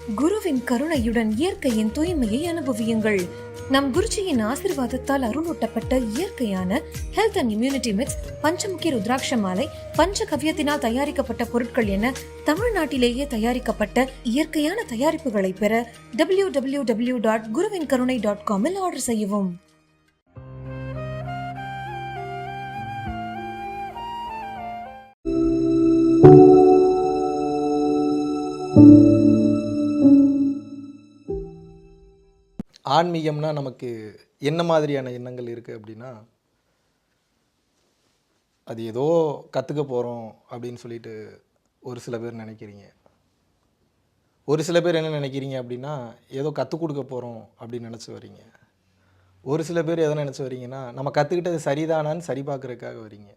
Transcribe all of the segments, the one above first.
குருவின் கருணையுடன் இயற்கையின் தூய்மையை அனுபவியுங்கள். நம் குருஜியின் ஆசிர்வாதத்தால் அருளூட்டப்பட்ட இயற்கையான health and immunity mix, Panchmukhi rudraksha மாலை, பஞ்சகவ்யத்தினால் தயாரிக்கப்பட்ட பொருட்கள் என தமிழ்நாட்டிலேயே தயாரிக்கப்பட்ட இயற்கையான தயாரிப்புகளை பெற www.guruvinkarunai.com ஆர்டர் செய்யவும். ஆன்மீகம்னா நமக்கு என்ன மாதிரியான எண்ணங்கள் இருக்குது அப்படின்னா, அது ஏதோ கற்றுக்க போகிறோம் அப்படின்னு சொல்லிட்டு ஒரு சில பேர் நினைக்கிறீங்க. ஒரு சில பேர் என்ன நினைக்கிறீங்க அப்படின்னா, ஏதோ கற்றுக் கொடுக்க போகிறோம் அப்படின்னு நினச்சி வரீங்க. ஒரு சில பேர் எதை நினச்சி வரீங்கன்னா, நம்ம கற்றுக்கிட்டது சரிதானான்னு சரி பார்க்குறதுக்காக வரீங்க.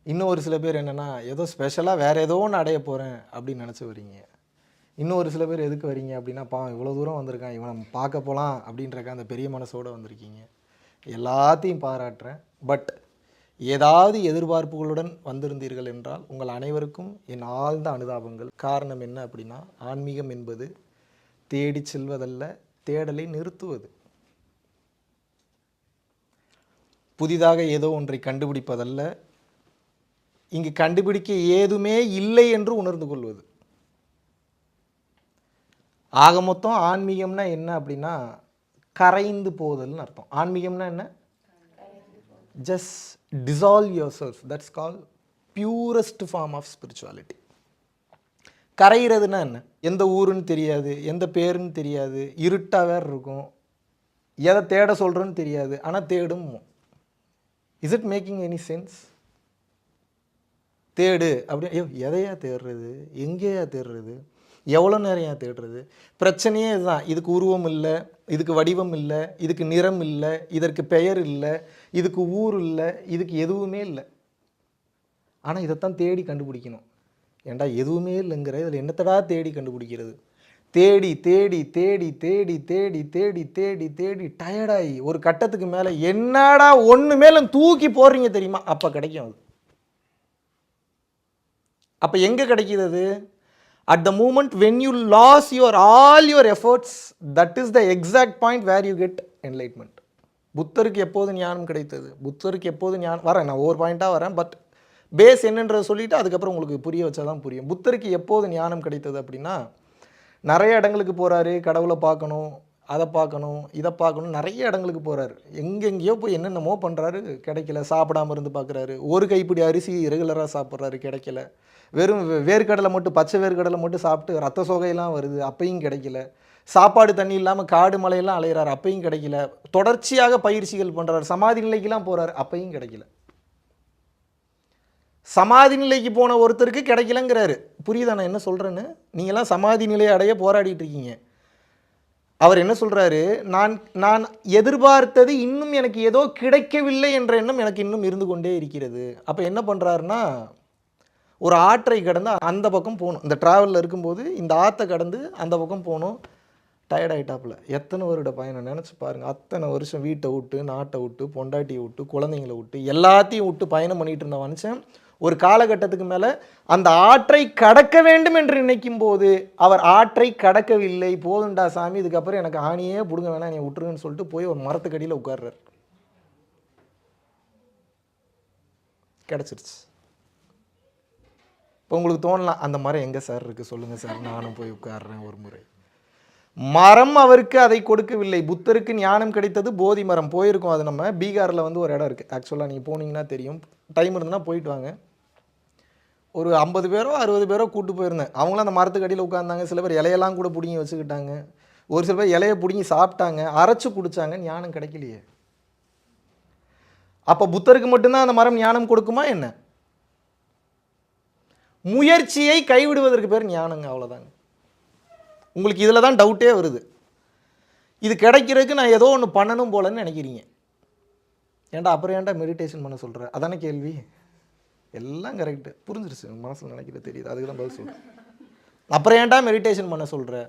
இன்னும் ஒரு சில பேர் என்னென்னா, ஏதோ ஸ்பெஷலாக வேறு ஏதோ ஒன்று அடைய போகிறேன் அப்படின்னு நினச்சி வரீங்க. இன்னும் ஒரு சில பேர் எதுக்கு வரீங்க அப்படின்னா, இவ்வளோ தூரம் வந்திருக்கான், இவனை பார்க்க போகலாம் அப்படின்றக்க அந்த பெரிய மனசோடு வந்திருக்கீங்க. எல்லாத்தையும் பாராட்டுறேன். பட் ஏதாவது எதிர்பார்ப்புகளுடன் வந்திருந்தீர்கள் என்றால் உங்கள் அனைவருக்கும் என் ஆழ்ந்த அனுதாபங்கள். காரணம் என்ன அப்படின்னா, ஆன்மீகம் என்பது தேடி செல்வதல்ல, தேடலை நிறுத்துவது. புதிதாக ஏதோ ஒன்றை கண்டுபிடிப்பதல்ல, இங்கு கண்டுபிடிக்க ஏதுமே இல்லை என்று உணர்ந்து கொள்வது. ஆக மொத்தம் ஆன்மீகம்னா என்ன அப்படின்னா, கரைந்து போதல்னு அர்த்தம். ஆன்மீகம்னா என்ன? Just dissolve yourself. That's called purest form of spirituality. கரைகிறதுனா என்ன? எந்த ஊருன்னு தெரியாது, எந்த பேருன்னு தெரியாது, இருட்டாக வேறு இருக்கும், எதை தேட சொல்கிறேன்னு தெரியாது, ஆனால் தேடும். Is it making any sense? தேடு அப்படி, ஐயோ எதையா தேடுறது, எங்கேயா தேடுறது, எவ்வளோ நேரம் தேடுறது? பிரச்சனையே இதுதான். இதுக்கு உருவம் இல்லை, இதுக்கு வடிவம் இல்லை, இதுக்கு நிறம் இல்லை, இதற்கு பெயர் இல்லை, இதுக்கு ஊர் இல்லை, இதுக்கு எதுவுமே இல்லை. ஆனால் இதைத்தான் தேடி கண்டுபிடிக்கணும். ஏண்டா எதுவுமே இல்லைங்கிற இதில் என்னத்தடா தேடி கண்டுபிடிக்கிறது? தேடி தேடி தேடி தேடி தேடி தேடி தேடி தேடி டயர்டாகி ஒரு கட்டத்துக்கு மேலே என்னடா ஒன்று மேலே தூக்கி போடுறீங்க தெரியுமா, அப்போ கிடைக்கும் அது. அப்போ எங்கே கிடைக்கிது அது? At the moment when you lost all your efforts, that is the exact point where you get enlightenment. புத்தருக்கு எப்போது ஞானம் கிடைத்தது? புத்தருக்கு எப்போது ஞானம் வரேன், நான் ஒவ்வொரு பாயிண்ட்டாக வரேன். பட் பேஸ் என்னன்றதை சொல்லிவிட்டு அதுக்கப்புறம் உங்களுக்கு புரிய வச்சா தான் புரியும். புத்தருக்கு எப்போது ஞானம் கிடைத்தது அப்படின்னா, நிறைய இடங்களுக்கு போகிறாரு, கடவுளை பார்க்கணும், அதை பார்க்கணும், இதை பார்க்கணும், நிறைய இடங்களுக்கு போகிறாரு. எங்கெங்கேயோ போய் என்னென்னமோ பண்ணுறாரு, கிடைக்கல. சாப்பிடாமல் இருந்து பார்க்குறாரு. ஒரு கைப்பிடி அரிசி ரெகுலராக சாப்பிட்றாரு, கிடைக்கல. வெறும் வேர்க்கடலை மட்டும், பச்சை வேர்க்கடலை மட்டும் சாப்பிட்டு ரத்த சோகையெல்லாம் வருது, அப்பையும் கிடைக்கல. சாப்பாடு தண்ணி இல்லாமல் காடு மலையெல்லாம் அலையிறாரு, அப்பையும் கிடைக்கல. தொடர்ச்சியாக பயிற்சிகள் பண்ணுறாரு, சமாதி நிலைக்கெல்லாம் போகிறாரு, அப்பையும் கிடைக்கல. சமாதி நிலைக்கு போன ஒருத்தருக்கு கிடைக்கலங்கிறாரு. புரியுதா நான் என்ன சொல்கிறேன்னு? நீங்களாம் சமாதி நிலையை அடைய போராடிட்டு இருக்கீங்க. அவர் என்ன சொல்கிறாரு, நான் எதிர்பார்த்தது இன்னும் எனக்கு ஏதோ கிடைக்கவில்லை என்ற எண்ணம் எனக்கு இன்னும் இருந்து கொண்டே இருக்கிறது. அப்போ என்ன பண்ணுறாருன்னா, ஒரு ஆற்றை கடந்து அந்த பக்கம் போகணும். இந்த ட்ராவலில் இருக்கும்போது இந்த ஆற்றை கடந்து அந்த பக்கம் போகணும். டயர்டாயிட்டாப்புல. எத்தனை வருட பயணம் நினச்சி பாருங்கள். அத்தனை வருஷம் வீட்டை விட்டு, நாட்டை விட்டு, பொண்டாட்டியை விட்டு, குழந்தைங்களை விட்டு, எல்லாத்தையும் விட்டு பயணம் பண்ணிகிட்டு இருந்த மனுஷன் ஒரு காலகட்டத்துக்கு மேலே அந்த ஆற்றை கடக்க வேண்டும் என்று நினைக்கும் போது அவர் ஆற்றை கடக்கவில்லை. போதுண்டா சாமி, இதுக்கப்புறம் எனக்கு ஆணியே பிடுங்க வேணாம், நீ விட்டுருங்கன்னு சொல்லிட்டு போய் ஒரு மரத்துக்கடியில் உட்கார்றார். கிடச்சிருச்சு. இப்போ உங்களுக்கு தோணலாம், அந்த மரம் எங்கே சார் இருக்குது சொல்லுங்கள் சார், நானும் போய் உட்கார்றேன் ஒரு முறை. மரம் அவருக்கு அதை கொடுக்கவில்லை. புத்தருக்கு ஞானம் கிடைத்தது போதி மரம். போயிருக்கோம், அது நம்ம பீகாரில் வந்து ஒரு இடம் இருக்குது. ஆக்சுவலாக நீங்கள் போனீங்கன்னா தெரியும், டைம் இருந்ததுன்னா போயிட்டு வாங்க. ஒரு 50 பேரோ 60 பேரோ கூப்பிட்டு போயிருந்தேன். அவங்களும் அந்த மரத்துக்கு அடியில் உட்காந்தாங்க. சில பேர் இலையெல்லாம் கூட பிடிங்கி வச்சுக்கிட்டாங்க. ஒரு சில பேர் இலையை பிடிங்கி சாப்பிட்டாங்க, அரைச்சி குடித்தாங்க. ஞானம் கிடைக்கலையே. அப்போ புத்தருக்கு மட்டும்தான் அந்த மரம் ஞானம் கொடுக்குமா என்ன? முயற்சியை கைவிடுவதற்கு பேர் ஞானங்க, அவ்வளோதாங்க. உங்களுக்கு இதில் தான் டவுட்டே வருது. இது கிடைக்கிறதுக்கு நான் ஏதோ ஒன்று பண்ணணும் போலன்னு நினைக்கிறீங்க. ஏன்டா அப்புறம் ஏன்டா மெடிடேஷன் பண்ண சொல்கிற? அதானே கேள்வி. எல்லாம் கரெக்டு, புரிஞ்சிருச்சு, மனசில் நினைக்கிறது தெரியுது, அதுக்கு தான் பதில் சொல்கிறேன். அப்புறம் ஏன்டா மெடிடேஷன் பண்ண சொல்கிற?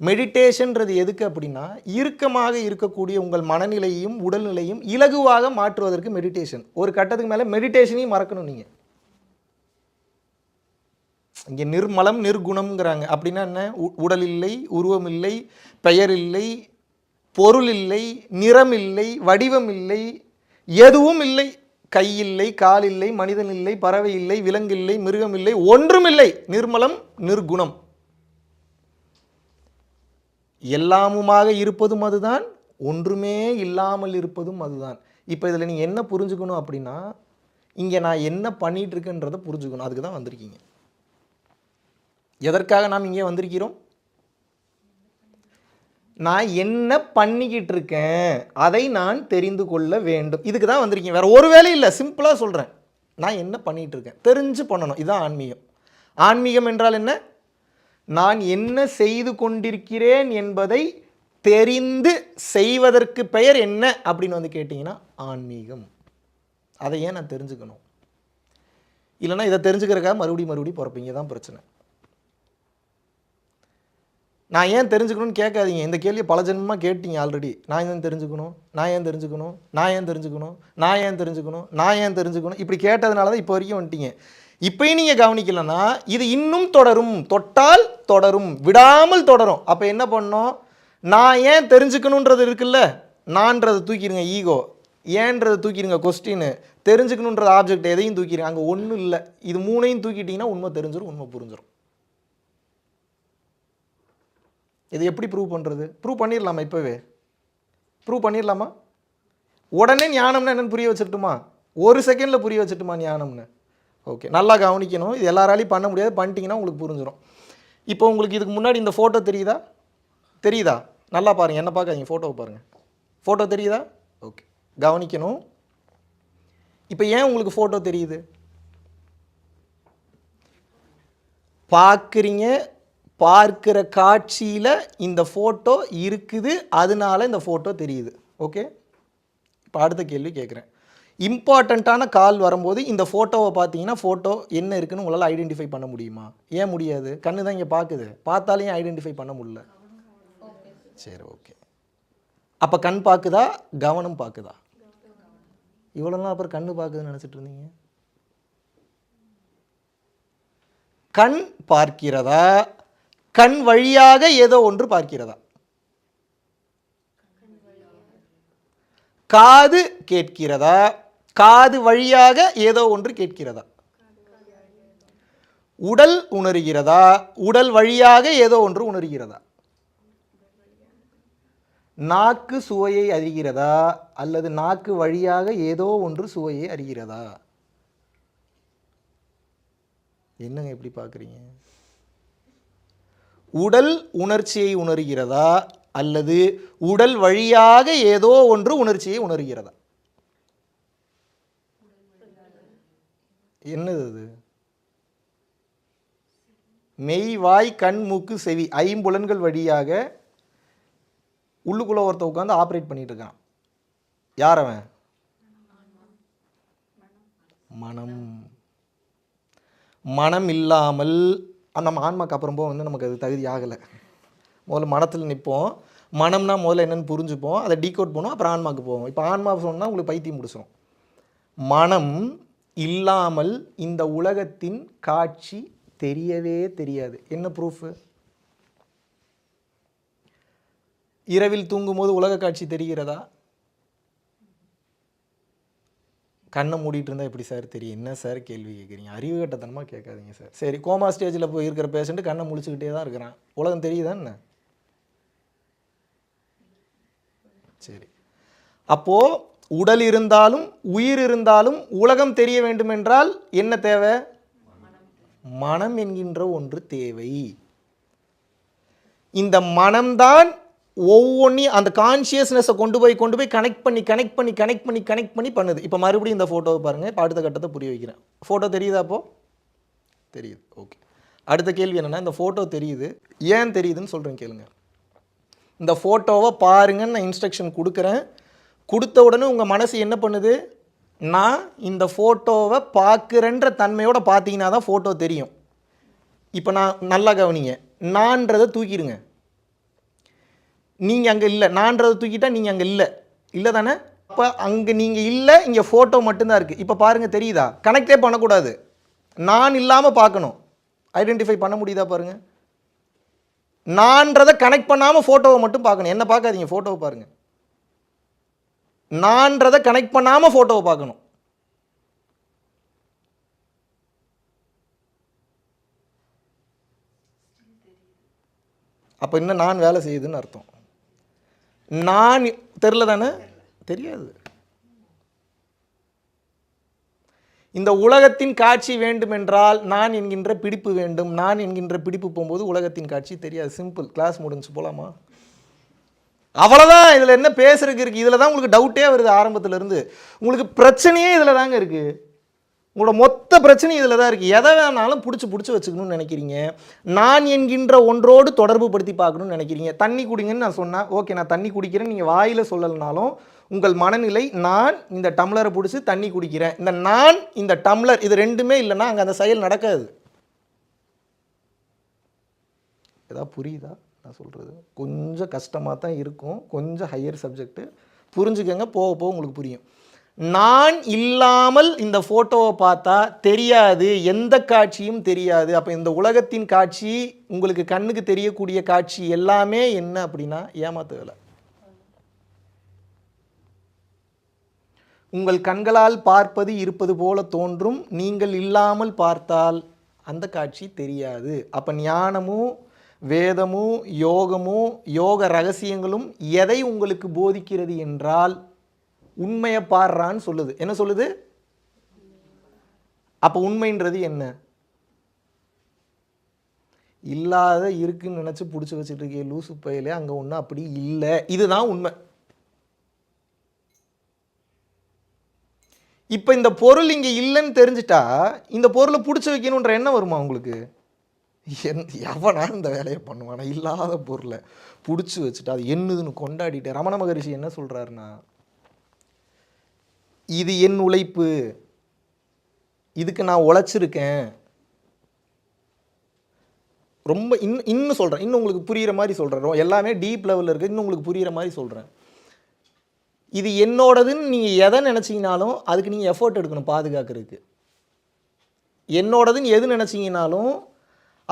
மெடிடேஷன்றது எதுக்கு அப்படின்னா, இறுக்கமாக இருக்கக்கூடிய உங்கள் மனநிலையும் உடல்நிலையும் இலகுவாக மாற்றுவதற்கு மெடிடேஷன். ஒரு கட்டத்துக்கு மேலே மெடிடேஷனையும் மறக்கணும் நீங்கள். இங்கே நிர்மலம் நிர்குணம்ங்கிறாங்க. அப்படின்னா என்ன? உடல் இல்லை, உருவம் இல்லை, பெயர் இல்லை, பொருள் இல்லை, நிறம் இல்லை, வடிவம் இல்லை, எதுவும் இல்லை. கை இல்லை, கால் இல்லை, மனிதன் இல்லை, பறவை இல்லை, விலங்கு இல்லை, மிருகம் இல்லை, ஒன்றும் இல்லை. நிர்மலம் நிர்குணம். எல்லாமுமாக இருப்பதும் அதுதான், ஒன்றுமே இல்லாமல் இருப்பதும் அதுதான். இப்போ இதில் நீங்கள் என்ன புரிஞ்சுக்கணும் அப்படின்னா, இங்கே நான் என்ன பண்ணிட்டு இருக்கேன்றதை புரிஞ்சுக்கணும். அதுக்கு தான் வந்திருக்கீங்க. எதற்காக நாம் இங்கே வந்திருக்கிறோம்? நான் என்ன பண்ணிக்கிட்டு இருக்கேன் அதை நான் தெரிந்து கொள்ள வேண்டும். இதுக்கு தான் வந்திருக்கீங்க, வேற ஒரு வேலை இல்லை. சிம்பிளாக சொல்கிறேன், நான் என்ன பண்ணிகிட்டு இருக்கேன் தெரிஞ்சு பண்ணணும். இதுதான் ஆன்மீகம். ஆன்மீகம் என்றால் என்ன? நான் என்ன செய்து கொண்டிருக்கிறேன் என்பதை தெரிந்து செய்வதற்கு பெயர் என்ன அப்படின்னு வந்து கேட்டிங்கன்னா ஆன்மீகம். அதை ஏன் நான் தெரிஞ்சுக்கணும்? இல்லைன்னா இதை தெரிஞ்சுக்கிறக்காக மறுபடியும் பிறப்பீங்க, தான் பிரச்சனை. நான் ஏன் தெரிஞ்சுக்கணும்னு கேட்காதீங்க. இந்த கேள்வியை பல ஜென்மமாக கேட்டீங்க ஆல்ரெடி. நான் ஏன் தெரிஞ்சுக்கணும், நான் ஏன் தெரிஞ்சுக்கணும், நான் ஏன் தெரிஞ்சுக்கணும், நான் ஏன் தெரிஞ்சுக்கணும், நான் ஏன் தெரிஞ்சுக்கணும், இப்படி கேட்டதுனால தான் இப்போ வரைக்கும் வந்துட்டீங்க. இப்போயும் நீங்கள் கவனிக்கலன்னா இது இன்னும் தொடரும், தொட்டால் தொடரும், விடாமல் தொடரும். அப்போ என்ன பண்ணோம்? நான் ஏன் தெரிஞ்சுக்கணுன்றது இருக்குல்ல, நான்றதை தூக்கிடுங்க, ஈகோ. ஏன்றதை தூக்கிடுங்க, கொஸ்டின். தெரிஞ்சுக்கணுன்றது ஆப்ஜெக்ட், எதையும் தூக்கிடுங்க, அங்கே ஒன்றும் இல்லை. இது மூணையும் தூக்கிட்டிங்கன்னா உண்மை தெரிஞ்சிடும், உண்மை புரிஞ்சிடும். இது எப்படி ப்ரூவ் பண்ணுறது? ப்ரூவ் பண்ணிடலாமா? இப்போவே ப்ரூவ் பண்ணிடலாமா? உடனே ஞானம்னு என்னென்னு புரிய வச்சுட்டுமா? ஒரு செகண்டில் புரிய வச்சுட்டுமா ஞானம்னு? ஓகே, நல்லா கவனிக்கணும். இது எல்லாராலையும் பண்ண முடியாது, பண்ணிட்டீங்கன்னா உங்களுக்கு புரிஞ்சிடும். இப்போ உங்களுக்கு இதுக்கு முன்னாடி இந்த ஃபோட்டோ தெரியுதா? தெரியுதா? நல்லா பாருங்கள், என்ன பார்க்காதீங்க, ஃபோட்டோவை பாருங்கள். ஃபோட்டோ தெரியுதா? ஓகே, கவனிக்கணும். இப்போ ஏன் உங்களுக்கு ஃபோட்டோ தெரியுது? பார்க்குறீங்க, பார்க்கிற காட்சியில் இந்த ஃபோட்டோ இருக்குது, அதனால இந்த ஃபோட்டோ தெரியுது. ஓகே, இப்போ அடுத்த கேள்வி கேட்குறேன். இம்பார்ட்டண்ட்டான கால் வரும்போது இந்த ஃபோட்டோவை பார்த்தீங்கன்னா ஃபோட்டோ என்ன இருக்குன்னு உங்களால் ஐடென்டிஃபை பண்ண முடியுமா? ஏன் முடியாது? கண்ணு தான் இங்கே பார்க்குது, பார்த்தாலையும் ஐடென்டிஃபை பண்ண முடியல. சரி, ஓகே. அப்போ கண் பார்க்குதா, கவனம் பார்க்குதா? இவ்வளோ நாள் அப்புறம் கண்ணு பார்க்குதுன்னு நினச்சிட்டு இருந்தீங்க. கண் பார்க்கிறதா, கண் வழியாக ஏதோ ஒன்று பார்க்கிறதா? காது கேட்கிறதா, காது வழியாக ஏதோ ஒன்று கேட்கிறதா? உடல் உணர்கிறதா, உடல் வழியாக ஏதோ ஒன்று உணர்கிறதா? நாக்கு சுவையை அறிகிறதா, அல்லது நாக்கு வழியாக ஏதோ ஒன்று சுவையை அறிகிறதா? என்னங்க எப்படி பார்க்குறீங்க? உடல் உணர்ச்சியை உணர்கிறதா, அல்லது உடல் வழியாக ஏதோ ஒன்று உணர்ச்சியை உணர்கிறதா? என்னது அது? மெய், வாய், கண், மூக்கு, செவி, ஐம்புலன்கள் வழியாக உள்ளுக்குள்ள ஒருத்த உட்காந்து ஆப்ரேட் பண்ணிட்டு இருக்கான். யார் அவன்? மனம். மனம் இல்லாமல் நம்ம ஆன்மாக்கு அப்புறம் போக வந்து நமக்கு அது தகுதி ஆகலை. முதல்ல மனத்தில் நிற்போம். மனம்னா முதல்ல என்னென்னு புரிஞ்சுப்போம், அதை டீகோட் பண்ணுவோம், அப்புறம் ஆன்மாவுக்கு போவோம். இப்போ ஆன்மா சொன்னால் உங்களுக்கு பைத்தியம் முடிச்சிடும். மனம் இல்லாமல் இந்த உலகத்தின் காட்சி தெரியவே தெரியாது. என்ன ப்ரூஃபு? இரவில் தூங்கும்போது உலக காட்சி தெரிகிறதா? கண்ணை மூடிட்டு இருந்தால் எப்படி சார் தெரியும்? என்ன சார் கேள்வி கேட்குறீங்க? அறிவு கட்டத்தனமாக கேட்காதீங்க சார். சரி, கோமா ஸ்டேஜில் போய் இருக்கிற பேஷண்ட்டு கண்ணை முழிச்சுக்கிட்டே தான் இருக்கிறான், உலகம் தெரியுதா என்ன? சரி, அப்போது உடல் இருந்தாலும் உயிர் இருந்தாலும் உலகம் தெரிய வேண்டும் என்றால் என்ன தேவை? மனம் என்கின்ற ஒன்று தேவை. இந்த மனம்தான் ஒவ்வொன்றையும் அந்த கான்ஷியஸ்னஸை கொண்டு போய் கனெக்ட் பண்ணி பண்ணுது. இப்போ மறுபடியும் இந்த ஃபோட்டோவை பாருங்கள். இப்போ அடுத்த கட்டத்தை புரிய வைக்கிறேன். ஃபோட்டோ தெரியுதா? அப்போது தெரியுது. ஓகே, அடுத்த கேள்வி என்னென்னா, இந்த ஃபோட்டோ தெரியுது, ஏன் தெரியுதுன்னு சொல்கிறேன் கேளுங்க. இந்த ஃபோட்டோவை பாருங்கன்னு நான் இன்ஸ்ட்ரக்ஷன் கொடுக்குறேன். கொடுத்த உடனே உங்கள் மனசு என்ன பண்ணுது? நான் இந்த ஃபோட்டோவை பார்க்குறேன்ற தன்மையோடு பார்த்தீங்கன்னா தான் ஃபோட்டோ தெரியும். இப்போ நான் நல்லா கவனிங்க, நான்றதை தூக்கிடுங்க. நீங்கள் அங்கே இல்லை, நான்றதை தூக்கிட்டா நீங்கள் அங்கே இல்லை தானே? அப்போ அங்கே நீங்கள் இல்லை, இங்கே ஃபோட்டோ மட்டும்தான் இருக்குது. இப்போ பாருங்கள், தெரியுதா? கனெக்டே பண்ணக்கூடாது, நான் இல்லாமல் பார்க்கணும். ஐடென்டிஃபை பண்ண முடியுதா பாருங்கள். நான்றதை கனெக்ட் பண்ணாமல் ஃபோட்டோவை மட்டும் பார்க்கணும். என்ன பார்க்காதீங்க, ஃபோட்டோவை பாருங்கள். நான்றதை கனெக்ட் பண்ணாமல் ஃபோட்டோவை பார்க்கணும். அப்போ இன்னும் நான் வேலை செய்யுதுன்னு அர்த்தம். நான் தெரில தானே, தெரியாது. இந்த உலகத்தின் காட்சி வேண்டுமென்றால் நான் என்கின்ற பிடிப்பு வேண்டும். நான் என்கின்ற பிடிப்பு போகும்போது உலகத்தின் காட்சி தெரியாது. சிம்பிள். கிளாஸ் முடிஞ்சு போகலாமா? அவ்வளோதான். இதில் என்ன பேசுறதுக்கு இருக்குது? இதில் தான் உங்களுக்கு டவுட்டே வருது ஆரம்பத்துலேருந்து. உங்களுக்கு பிரச்சனையே இதில் தாங்க இருக்குது. உங்களோட மொத்த பிரச்சனை இதில் தான் இருக்குது. எதை வேணாலும் பிடிச்சி வச்சுக்கணும்னு நினைக்கிறீங்க. நான் என்கின்ற ஒன்றோடு தொடர்பு படுத்தி பார்க்கணும்னு நினைக்கிறீங்க. தண்ணி குடிங்கன்னு நான் சொன்னேன், ஓகே நான் தண்ணி குடிக்கிறேன், நீங்கள் வாயில் சொல்லலைனாலும் உங்கள் மனநிலை நான் இந்த டம்ளரை பிடிச்சி தண்ணி குடிக்கிறேன். இந்த நான் இந்த டம்ளர் இது ரெண்டுமே இல்லைன்னா அங்கே அந்த செயல் நடக்காது. ஏதாவது புரியுதா நான் சொல்கிறது? கொஞ்சம் கஷ்டமாக தான் இருக்கும், கொஞ்சம் ஹையர் சப்ஜெக்ட்டு, புரிஞ்சுக்கங்க, போக போக உங்களுக்கு புரியும். நான் இல்லாமல் இந்த ஃபோட்டோவை பார்த்தா தெரியாது, எந்த காட்சியும் தெரியாது. அப்போ இந்த உலகத்தின் காட்சி, உங்களுக்கு கண்ணுக்கு தெரியக்கூடிய காட்சி எல்லாமே என்ன அப்படின்னா ஏமாத்து வேலை. உங்கள் கண்களால் பார்ப்பது இருப்பது போல தோன்றும், நீங்கள் இல்லாமல் பார்த்தால் அந்த காட்சி தெரியாது. அப்போ ஞானமும் வேதமும் யோகமும் யோக ரகசியங்களும் எதை உங்களுக்கு போதிக்கிறது என்றால் உண்மையை பாடுறான்னு சொல்லுது. என்ன சொல்லுது? அப்போ உண்மைன்றது என்ன? இல்லாத இருக்குன்னு நினச்சி பிடிச்சி வச்சுட்டு இருக்கே லூசு பையிலே, அங்கே ஒன்றும் அப்படி இல்லை, இதுதான் உண்மை. இப்போ இந்த பொருள் இங்கே இல்லைன்னு தெரிஞ்சிட்டா இந்த பொருளை பிடிச்சி வைக்கணுன்ற எண்ணம் வருமா உங்களுக்கு? எவனா இந்த வேலையை பண்ணுவானா? இல்லாத பொருளை பிடிச்சி வச்சுட்டு அது என்னதுன்னு கொண்டாடிட்டு ரமண மகரிஷி என்ன சொல்கிறாருன்னா, இது என் உழைப்பு, இதுக்கு நான் உழைச்சிருக்கேன். ரொம்ப இன்னும் சொல்கிறேன், இன்னும் உங்களுக்கு புரிகிற மாதிரி சொல்கிறேன், எல்லாமே டீப் லெவலில் இருக்குது, இன்னும் உங்களுக்கு புரிகிற மாதிரி சொல்கிறேன். இது என்னோடதுன்னு நீங்கள் எதை நினச்சிங்கனாலும் அதுக்கு நீங்கள் எஃபோர்ட் எடுக்கணும் பாதுகாக்கிறதுக்கு. என்னோடதுன்னு எது நினச்சிங்கனாலும்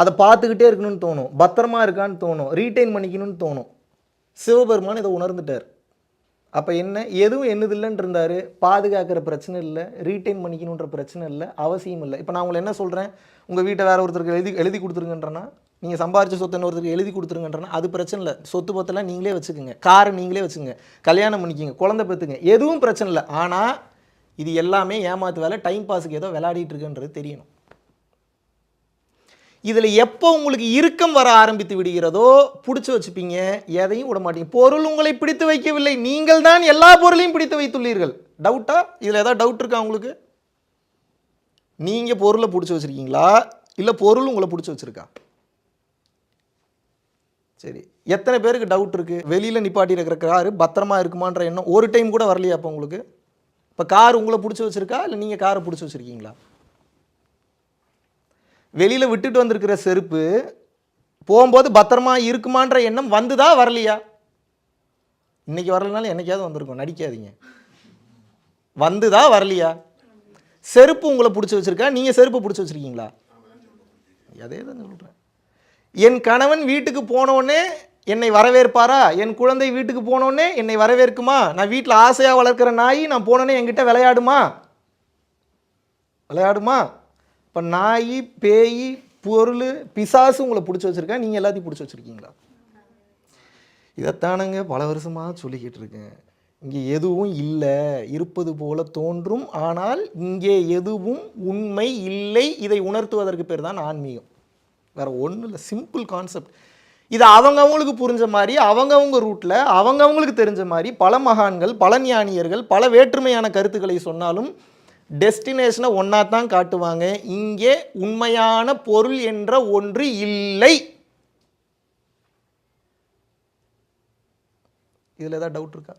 அதை பார்த்துக்கிட்டே இருக்கணும்னு தோணும், பத்திரமா இருக்கான்னு தோணும், ரீட்டைன் பண்ணிக்கணும்னு தோணும். சிவபெருமான் இதை உணர்ந்துட்டார். அப்போ என்ன, எதுவும் என்னது இல்லைன்னு இருந்தார், பாதுகாக்கிற பிரச்சனை இல்லை, ரீட்டைன் பண்ணிக்கணுன்ற பிரச்சனை இல்லை, அவசியம் இல்லை. இப்போ நான் உங்களை என்ன சொல்கிறேன், உங்கள் வீட்டை வேறு ஒருத்தருக்கு எழுதி கொடுத்துருங்கன்றனா, நீங்கள் சம்பாரிச்ச சொத்தை ஒருத்தருக்கு எழுதி கொடுத்துருங்கன்றனா அது பிரச்சனை இல்லை. சொத்து பத்தெல்லாம் நீங்களே வச்சுக்கோங்க, காரை நீங்களே வச்சுங்க, கல்யாணம் பண்ணிக்கிங்க, குழந்தை பெற்றுங்க, எதுவும் பிரச்சனை இல்லை. ஆனால் இது எல்லாமே ஏமாத்து வேலை, டைம் பாஸுக்கு ஏதோ விளையாடிட்டு இருக்குன்றது தெரியணும். இதில் எப்போ உங்களுக்கு இறுக்கம் வர ஆரம்பித்து விடுகிறதோ பிடிச்சி வச்சுப்பீங்க, எதையும் விட மாட்டீங்க. பொருள் உங்களை பிடித்து வைக்கவில்லை, நீங்கள் தான் எல்லா பொருளையும் பிடித்து வைத்துள்ளீர்கள். டவுட்டா? இதில் ஏதாவது டவுட் இருக்கா உங்களுக்கு? நீங்கள் பொருளை பிடிச்சி வச்சுருக்கீங்களா இல்லை பொருள் உங்களை பிடிச்சி வச்சுருக்கா? சரி, எத்தனை பேருக்கு டவுட் இருக்குது? வெளியில் நிப்பாட்டி இருக்கிற காரு பத்திரமா இருக்குமான்ற எண்ணம் ஒரு டைம் கூட வரலையா? அப்போ உங்களுக்கு இப்போ கார் உங்களை பிடிச்சி வச்சுருக்கா இல்லை நீங்கள் காரை பிடிச்சி வச்சுருக்கீங்களா? வெளியில் விட்டுட்டு வந்திருக்கிற செருப்பு போகும்போது பத்திரமா இருக்குமான்ற எண்ணம் வந்துதா வரலையா? இன்னைக்கு வரலனாலும் என்னைக்காவது வந்திருக்கும், நடிக்காதீங்க. வந்துதா வரலையா? செருப்பு உங்களை பிடிச்சி வச்சுருக்கா, நீங்கள் செருப்பு பிடிச்சி வச்சுருக்கீங்களா? அதே தான் சொல்கிறேன். என் கணவன் வீட்டுக்கு போனோடனே என்னை வரவேற்பாரா? என் குழந்தை வீட்டுக்கு போனோடனே என்னை வரவேற்குமா? நான் வீட்டில் ஆசையாக வளர்க்குற நாய் நான் போனோடனே என்கிட்ட விளையாடுமா? இப்போ நாய், பேய், பொருள், பிசாசு உங்களை பிடிச்சி வச்சுருக்கா, நீங்கள் எல்லாத்தையும் பிடிச்சி வச்சுருக்கீங்களா? இதைத்தானங்க பல வருஷமாக சொல்லிக்கிட்டு இருக்கேன். இங்கே எதுவும் இல்லை, இருப்பது போல தோன்றும், ஆனால் இங்கே எதுவும் உண்மை இல்லை. இதை உணர்த்துவதற்கு பேர் தான் ஆன்மீகம், வேறு ஒன்றும் இல்லை. Simple concept. இது அவங்கவுங்களுக்கு புரிஞ்ச மாதிரி, அவங்கவுங்க ரூட்டில் அவங்கவுங்களுக்கு தெரிஞ்ச மாதிரி பல மகான்கள், பல ஞானியர்கள் பல வேற்றுமையான கருத்துக்களை சொன்னாலும் டெஸ்டினேஷனை ஒன்றா தான் காட்டுவாங்க. இங்கே உண்மையான பொருள் என்ற ஒன்று இல்லை. இதில் ஏதாவது டவுட் இருக்கா?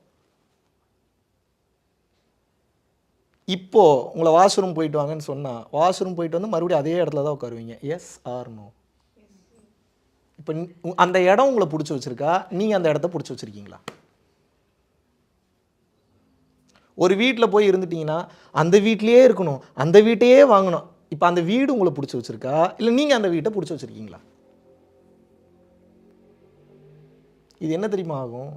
இப்போ உங்களை வாஷ்ரூம் போயிட்டு வாங்கன்னு சொன்னால் வாஷ்ரூம் போயிட்டு வந்து மறுபடியும் அதே இடத்துல தான் உட்காருவீங்க. S or no? இப்போ அந்த இடம் உங்களை பிடிச்சி வச்சுருக்கா, நீங்கள் அந்த இடத்த பிடிச்சி வச்சுருக்கீங்களா? ஒரு வீட்டில் போய் இருந்துட்டிங்கன்னா அந்த வீட்டிலையே இருக்கணும், அந்த வீட்டையே வாங்கணும். இப்போ அந்த வீடு உங்களை பிடிச்சி வச்சிருக்கா, இல்லை நீங்கள் அந்த வீட்டை பிடிச்சி வச்சுருக்கீங்களா? இது என்ன தெரியுமா ஆகும்?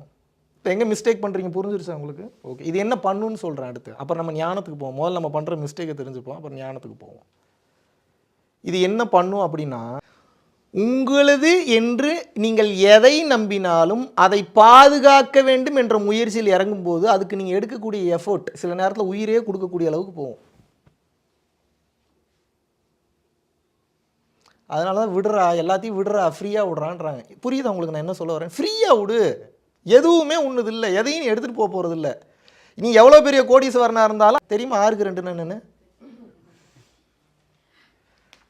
இப்போ எங்கே மிஸ்டேக் பண்ணுறீங்க புரிஞ்சிருச்சா உங்களுக்கு? ஓகே, இது என்ன பண்ணுன்னு சொல்கிறேன் அடுத்து. அப்புறம் நம்ம ஞானத்துக்கு போவோம். முதல்ல நம்ம பண்ணுற மிஸ்டேக்கை தெரிஞ்சுப்போம், அப்புறம் ஞானத்துக்கு போவோம். இது என்ன பண்ணும் அப்படின்னா, உங்களது என்று நீங்கள் எதை நம்பினாலும் அதை பாதுகாக்க வேண்டும் என்ற முயற்சியில் இறங்கும்போது அதுக்கு நீங்கள் எடுக்கக்கூடிய எஃபோர்ட் சில நேரத்தில் உயிரே கொடுக்கக்கூடிய அளவுக்கு போகும். அதனால தான் விடுறா, எல்லாத்தையும் விடுறா, ஃப்ரீயாக விடுறான்றாங்க. புரியுதா உங்களுக்கு நான் என்ன சொல்ல வரேன்? ஃப்ரீயாக விடு, எதுவுமே ஒன்றுது இல்லை, எதையும் நீ எடுத்துகிட்டு போக போகிறது இல்லை. நீ எவ்வளோ பெரிய கோடீஸ்வரனாக இருந்தாலும் தெரியுமா 6க்கு 2 என்னன்னு?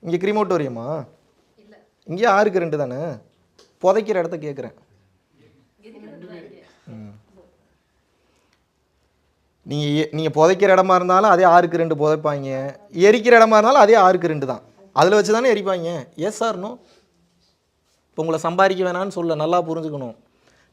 இங்கே கிரிமோட்டோரியமா? இங்கேயே 6க்கு 2 தானே. புதைக்கிற இடத்த கேட்குறேன். நீங்கள் புதைக்கிற இடமா இருந்தாலும் அதே 6க்கு 2 புதைப்பாங்க, எரிக்கிற இடமா இருந்தாலும் அதே 6க்கு 2 தான். அதில் வச்சு தானே எரிப்பாங்க. S or no? இப்போ உங்களை சம்பாதிக்க வேணான்னு சொல்ல நல்லா புரிஞ்சுக்கணும்,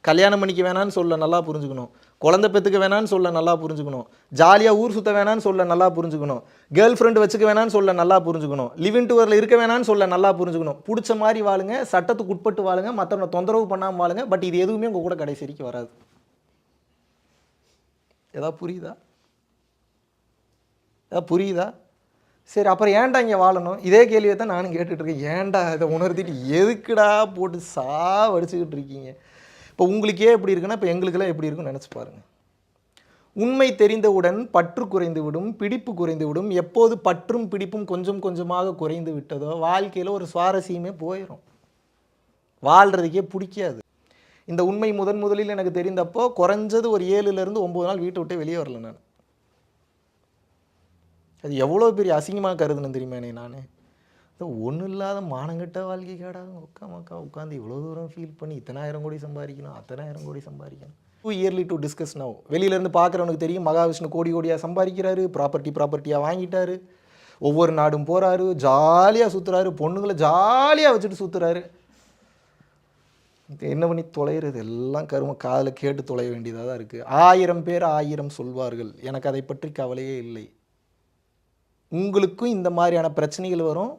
கல்யாணம் பண்ணிக்க வேணான்னு சொல்ல நல்லா புரிஞ்சுக்கணும், குழந்தை பெற்றுக்க வேணான்னு சொல்ல நல்லா புரிஞ்சுக்கணும், ஜாலியாக ஊர் சுற்ற வேணான்னு சொல்ல நல்லா புரிஞ்சுக்கணும், கேர்ள் ஃப்ரெண்டு வச்சுக்க வேணான்னு சொல்ல நல்லா புரிஞ்சுக்கணும், லிவிங் டுவரில் இருக்க வேணான்னு சொல்ல நல்லா புரிஞ்சுக்கணும். பிடிச்ச மாதிரி வாழுங்க, சட்டத்துக்கு உட்பட்டு வாழுங்க, மற்றவனை தொந்தரவு பண்ணாமல் வாழுங்க. பட் இது எதுவுமே உங்கள் கூட கடைசி வரைக்கும் வராது. ஏதாவது புரியுதா? ஏதாவது புரியுதா? சரி, அப்புறம் ஏன்டா இங்கே வாழணும்? இதே கேள்வியை தான் நானும் கேட்டுட்ருக்கேன். ஏன்டா இதை உணர்த்திட்டு எதுக்குடா போட்டு சாவடிச்சுக்கிட்டு இருக்கீங்க? இப்போ உங்களுக்கே எப்படி இருக்குன்னா இப்போ எங்களுக்கெல்லாம் எப்படி இருக்குன்னு நினச்சி பாருங்கள். உண்மை தெரிந்தவுடன் பற்று குறைந்து விடும், பிடிப்பு குறைந்து விடும். எப்போது பற்றும் பிடிப்பும் கொஞ்சம் கொஞ்சமாக குறைந்து விட்டதோ வாழ்க்கையில் ஒரு சுவாரஸ்யமே போயிடும், வாழ்கிறதுக்கே பிடிக்காது. இந்த உண்மை முதலில் எனக்கு தெரிந்தப்போ குறைஞ்சது ஒரு 7லேருந்து 9 நாள் வீட்டை விட்டு வெளியே வரல நான். அது எவ்வளோ பெரிய அசிங்கமாக கருதுன்னு தெரியுமா நான்? ஒன்றும் இல்லாத மானங்கட்ட வாழ்க்கைக்காடா உட்காந்து இவ்வளோ தூரம் ஃபீல் பண்ணி 10,000 கோடி சம்பாதிக்கணும், 10,000 கோடி சம்பாதிக்கணும். Yearly to discuss now. வெளியிலேருந்து பார்க்குறவனுக்கு தெரியும் மகாவிஷ்ணு கோடியாக சம்பாதிக்கிறாரு, ப்ராப்பர்ட்டியாக வாங்கிட்டாரு, ஒவ்வொரு நாடும் போகிறாரு, ஜாலியாக சுற்றுறாரு, பொண்ணுங்களை ஜாலியாக வச்சுட்டு சுற்றுறாரு. என்ன பண்ணி தொலைகிறது? எல்லாம் கரும காதில் கேட்டு தொலைய வேண்டியதாக தான் இருக்குது. 1000 பேர் 1000 சொல்வார்கள், எனக்கு அதை பற்றி கவலையே இல்லை. உங்களுக்கும் இந்த மாதிரியான பிரச்சனைகள் வரும்,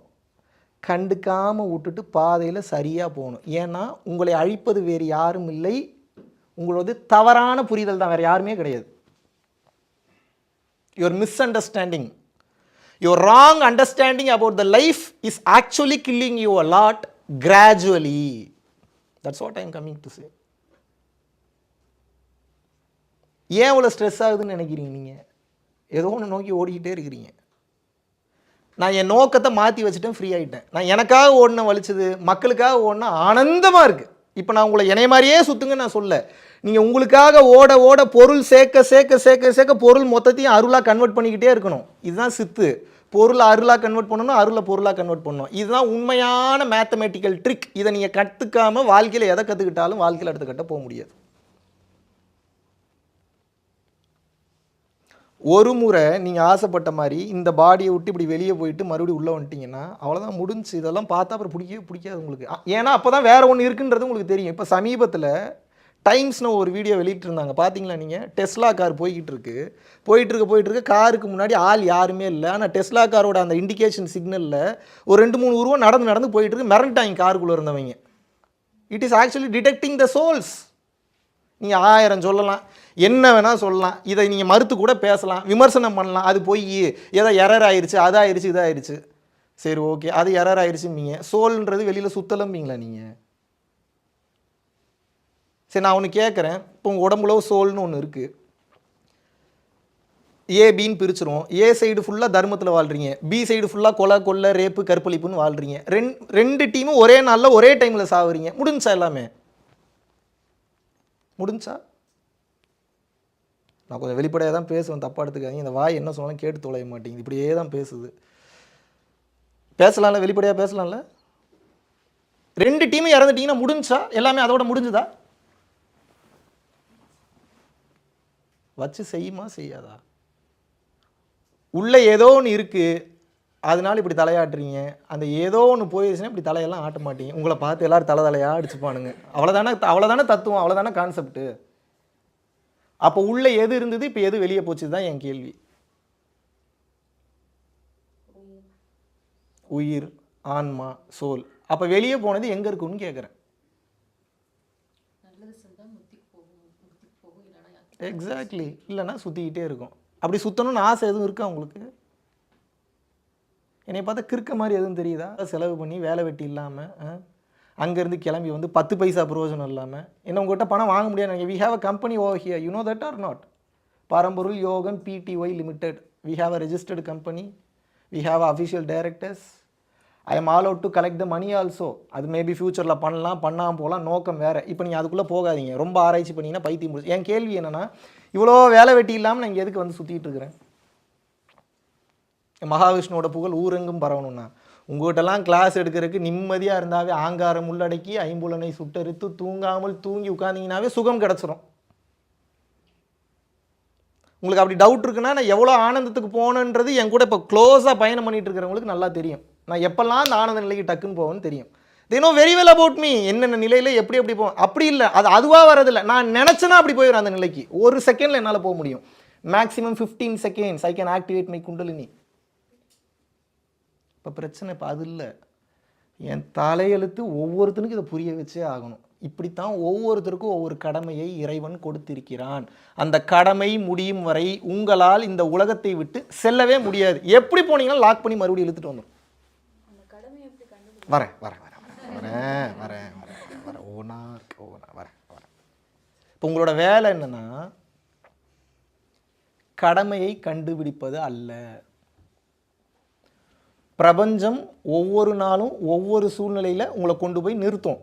கண்டுக்காமல் விட்டுட்டு பாதையில் சரியாக போகணும். ஏன்னா உங்களை அழிப்பது வேறு யாரும் இல்லை, உங்களோட தவறான புரிதல் தான், வேறு யாருமே கிடையாது. Your miss understanding, your wrong understanding about the life is actually killing you a lot gradually. That's what I am coming to say. ஏன் இவ்வளோ ஸ்ட்ரெஸ் ஆகுதுன்னு நினைக்கிறீங்க? நீங்கள் ஏதோ ஒன்று நோக்கி ஓடிக்கிட்டே இருக்கிறீங்க. நான் என் நோக்கத்தை மாற்றி வச்சுட்டேன், ஃப்ரீ ஆகிட்டேன். நான் எனக்காக ஓடின வலிச்சது, மக்களுக்காக ஓடினா ஆனந்தமாக இருக்குது. இப்போ நான் உங்களை என்னை மாதிரியே சுற்றுங்கன்னு நான் சொல்ல, நீங்கள் உங்களுக்காக ஓட ஓட பொருள் சேர்க்க சேர்க்க சேர்க்க சேர்க்க பொருள் மொத்தத்தையும் அருளாக கன்வெர்ட் பண்ணிக்கிட்டே இருக்கணும். இதுதான் சித்து. பொருளை அருளாக கன்வெர்ட் பண்ணணும், அருளை பொருளாக கன்வெர்ட் பண்ணணும். இதுதான் உண்மையான மேத்தமெட்டிக்கல் ட்ரிக். இதை நீங்கள் கற்றுக்காமல் வாழ்க்கையில் எதை கற்றுக்கிட்டாலும் வாழ்க்கையில் அடுத்த கட்ட போக முடியாது. ஒரு முறை நீங்கள் ஆசைப்பட்ட மாதிரி இந்த பாடியை விட்டு இப்படி வெளியே போயிட்டு மறுபடியும் உள்ளே வந்துட்டிங்கன்னா அவ்வளோதான், முடிஞ்சு. இதெல்லாம் பார்த்தா அப்புறம் பிடிக்காது உங்களுக்கு. ஏன்னா அப்போ தான் வேறு ஒன்று இருக்குன்றது உங்களுக்கு தெரியும். இப்போ சமீபத்தில் டைம்ஸ்னு ஒரு வீடியோ வெளியிட்டிருந்தாங்க, பார்த்தீங்களா நீங்கள்? டெஸ்லா கார் போயிட்டு இருக்கு, காருக்கு முன்னாடி ஆள் யாருமே இல்லை. ஆனால் டெஸ்லா காரோட அந்த இண்டிகேஷன் சிக்னலில் ஒரு 2-3 உருவம் நடந்து போயிட்டுருக்கு, மிரண்டாங்க காருக்குள்ளே இருந்தவங்க. It is actually detecting the souls. நீங்கள் 1000 சொல்லலாம், என்ன வேணால் சொல்லலாம், இதை நீங்கள் மறுத்து கூட பேசலாம், விமர்சனம் பண்ணலாம். அது போய் ஏதோ எரர் ஆயிடுச்சு, அதாயிருச்சு, இதாயிருச்சு. சரி ஓகே, அது எரர் ஆயிடுச்சும்பீங்க. சோல்ன்றது வெளியில் சுத்தலம்பீங்களா நீங்கள்? சரி, நான் ஒன்று கேட்குறேன். இப்போ உங்கள் உடம்புல சோல்னு ஒன்று இருக்குது, ஏபின்னு பிரிச்சுருவோம். ஏ சைடு ஃபுல்லாக தர்மத்தில் வாழ்கிறீங்க, பி சைடு ஃபுல்லாக கொலை ரேப்பு கற்பழிப்புன்னு வாழ்கிறீங்க. ரெண்டு டீமும் ஒரே நாளில் ஒரே டைமில் சாவுறீங்க. முடிஞ்சா? எல்லாமே முடிஞ்சா? நான் கொஞ்சம் வெளிப்படையாக தான் பேசுவேன், தப்பாக எடுத்துக்காதீங்க. இந்த வாய் என்ன சொன்னாலும் கேட்டு தொலைய மாட்டேங்குது, இப்படியே தான் பேசுது. பேசலாம்ல, வெளிப்படையாக பேசலாம்ல. 2 டீமும் இறந்துட்டீங்கன்னா முடிஞ்சா? எல்லாமே அதோட முடிஞ்சுதா? வச்சு செய்யுமா செய்யாதா? உள்ளே ஏதோ ஒன்று இருக்குது, அதனால இப்படி தலையாட்டுறீங்க. அந்த ஏதோ ஒன்று போயிடுச்சுன்னா இப்படி தலையெல்லாம் ஆட்ட மாட்டீங்க. உங்களை பார்த்து எல்லோரும் தலையாக அடிச்சுப்பானுங்க. அவ்வளோதானே தத்துவம், அவ்வளோதானே கான்செப்ட்டு. அப்போ உள்ளே எது இருந்தது, இப்போ எது வெளியே போச்சு தான் என் கேள்வி. உயிர், ஆன்மா, சோல். அப்போ வெளியே போனது எங்கே இருக்குன்னு கேட்குறேன். எக்ஸாக்ட்லி. இல்லைன்னா சுற்றிக்கிட்டே இருக்கும். அப்படி சுற்றணும்னு ஆசை எதுவும் இருக்கா உங்களுக்கு? என்னை பார்த்தா கிறுக்க மாதிரி எதுவும் தெரியுதா? செலவு பண்ணி வேலை வெட்டி இல்லாமல் அங்கேருந்து கிளம்பி வந்து 10 பைசா பிரயோஜனம் இல்லாமல் என்ன உங்கள்கிட்ட பணம் வாங்க முடியாது. We have a company over here, you know that or not? Paramporul Yogam PTY limited. We have a registered company, we have official directors. I am all out to collect the money also. அது maybe ஃபியூச்சரில் பண்ணலாம், பண்ணாமல் போகலாம், நோக்கம் வேறு. இப்போ நீங்கள் அதுக்குள்ளே போகாதீங்க. ரொம்ப ஆராய்ச்சி பண்ணிங்கன்னா பைத்தியம் முடிச்சு. என் கேள்வி என்னென்னா, இவ்வளோ வேலை வெட்டி இல்லாமல் நான் இங்கே எதுக்கு வந்து சுற்றிட்டு இருக்கிறேன்? மகாவிஷ்ணுவோட புகழ் ஊரெங்கும் பரவணும்னா உங்கள்கிட்டலாம் கிளாஸ் எடுக்கிறதுக்கு நிம்மதியாக இருந்தாவே, ஆங்காரம் உள்ளடக்கி ஐம்புலனை சுட்டரித்து தூங்காமல் தூங்கி உட்காந்திங்கனாவே சுகம் கிடச்சிரும். உங்களுக்கு அப்படி டவுட் இருக்குன்னா, நான் எவ்வளோ ஆனந்தத்துக்கு போனேன்றது என் கூட இப்போ க்ளோஸாக பயணம் பண்ணிட்டு இருக்கிறவங்களுக்கு நல்லா தெரியும். நான் எப்பெல்லாம் அந்த ஆனந்த நிலைக்கு டக்குன்னு போவேன்னு தெரியும். they know very well about me. என்னென்ன நிலையில் எப்படி எப்படி போவோம். அப்படி இல்லை, அது அதுவாக வரதில்லை. நான் நினச்சேன்னா அப்படி போயிடும் அந்த நிலைக்கு. ஒரு செகண்டில் என்னால் போக முடியும். Maximum 15 seconds I can activate my kundalini. இப்போ பிரச்சனை இப்போ அது இல்லை. என் தலையெழுத்து ஒவ்வொருத்தனுக்கும் இதை புரிய வச்சே ஆகணும். இப்படித்தான் ஒவ்வொருத்தருக்கும் ஒவ்வொரு கடமையை இறைவன் கொடுத்திருக்கிறான். அந்த கடமை முடியும் வரை உங்களால் இந்த உலகத்தை விட்டு செல்லவே முடியாது. எப்படி போனீங்கன்னா லாக் பண்ணி மறுபடியும் இழுத்துட்டு வந்துடும். வரேன் வரேன் வரேன் வரேன் வரேன் வரேன் வரேன் ஓனா வரேன் வரேன். இப்போ உங்களோட வேலை என்னன்னா, கடமையை கண்டுபிடிப்பது அல்ல. பிரபஞ்சம் ஒவ்வொரு நாளும் ஒவ்வொரு சூழ்நிலையில் உங்களை கொண்டு போய் நிறுத்தும்.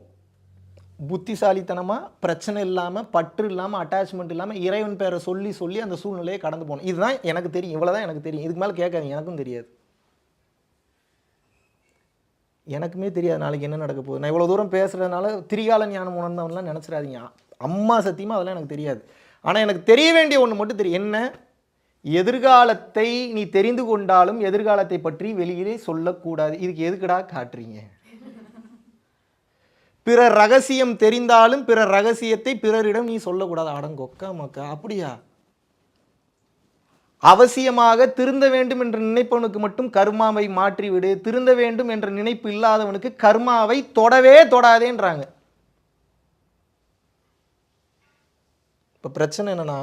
புத்திசாலித்தனமாக, பிரச்சனை இல்லாமல், பற்று இல்லாமல், அட்டாச்மெண்ட் இல்லாமல் இறைவன் பேரை சொல்லி சொல்லி அந்த சூழ்நிலையை கடந்து போகணும். இதுதான் எனக்கு தெரியும், இவ்வளோதான் எனக்கு தெரியும். இதுக்கு மேலே கேட்காதீங்க, எனக்கும் தெரியாது. எனக்குமே தெரியாது நாளைக்கு என்ன நடக்க போகுது. நான் இவ்வளோ தூரம் பேசுகிறதுனால திரிகால ஞானம் உணர்ந்தவன்லாம் நினச்சிடாதீங்க. அம்மா சத்தியமாக அதெல்லாம் எனக்கு தெரியாது. ஆனால் எனக்கு தெரிய வேண்டிய ஒன்று மட்டும் தெரியும். என்ன? எதிர்காலத்தை நீ தெரிந்து கொண்டாலும் எதிர்காலத்தை பற்றி வெளியிலே சொல்லக்கூடாது. இதுக்கு எதுக்குடா காட்டுறீங்க? பிறர் ரகசியம் தெரிந்தாலும் பிறர் ரகசியத்தை பிறரிடம் நீ சொல்லக்கூடாது. அடங்கொக்கா மக்கா, அப்படியா? அவசியமாக திருந்த வேண்டும் என்ற நினைப்பவனுக்கு மட்டும் கர்மாவை மாற்றிவிடு. திருந்த வேண்டும் என்ற நினைப்பு இல்லாதவனுக்கு கர்மாவை தொடவே தொடாதேன்றாங்க. இப்போ பிரச்சனை என்னன்னா,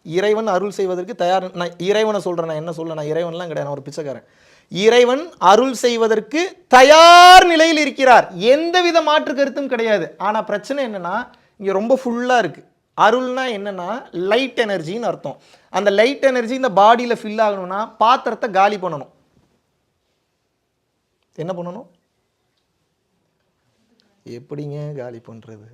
இறைவன் அருள் செய்வதற்கு தயார். நான் இறைவனை சொல்கிறேன், நான் என்ன சொல்ல, நான் இறைவன்லாம் கிடையாது, நான் ஒரு பிச்சைக்காரன். இறைவன் அருள் செய்வதற்கு தயார் நிலையில் இருக்கிறார். எந்தவித மாற்று கருத்தும் கிடையாது. ஆனால் பிரச்சனை என்னன்னா, இங்கே ரொம்ப ஃபுல்லாக இருக்குது. அருள்னா என்னன்னா லைட் எனர்ஜின்னு அர்த்தம். அந்த லைட் எனர்ஜி இந்த பாடியில் ஃபில் ஆகணும்னா பாத்திரத்தை காலி பண்ணணும். என்ன பண்ணணும்? எப்படிங்க காலி பண்ணுறது?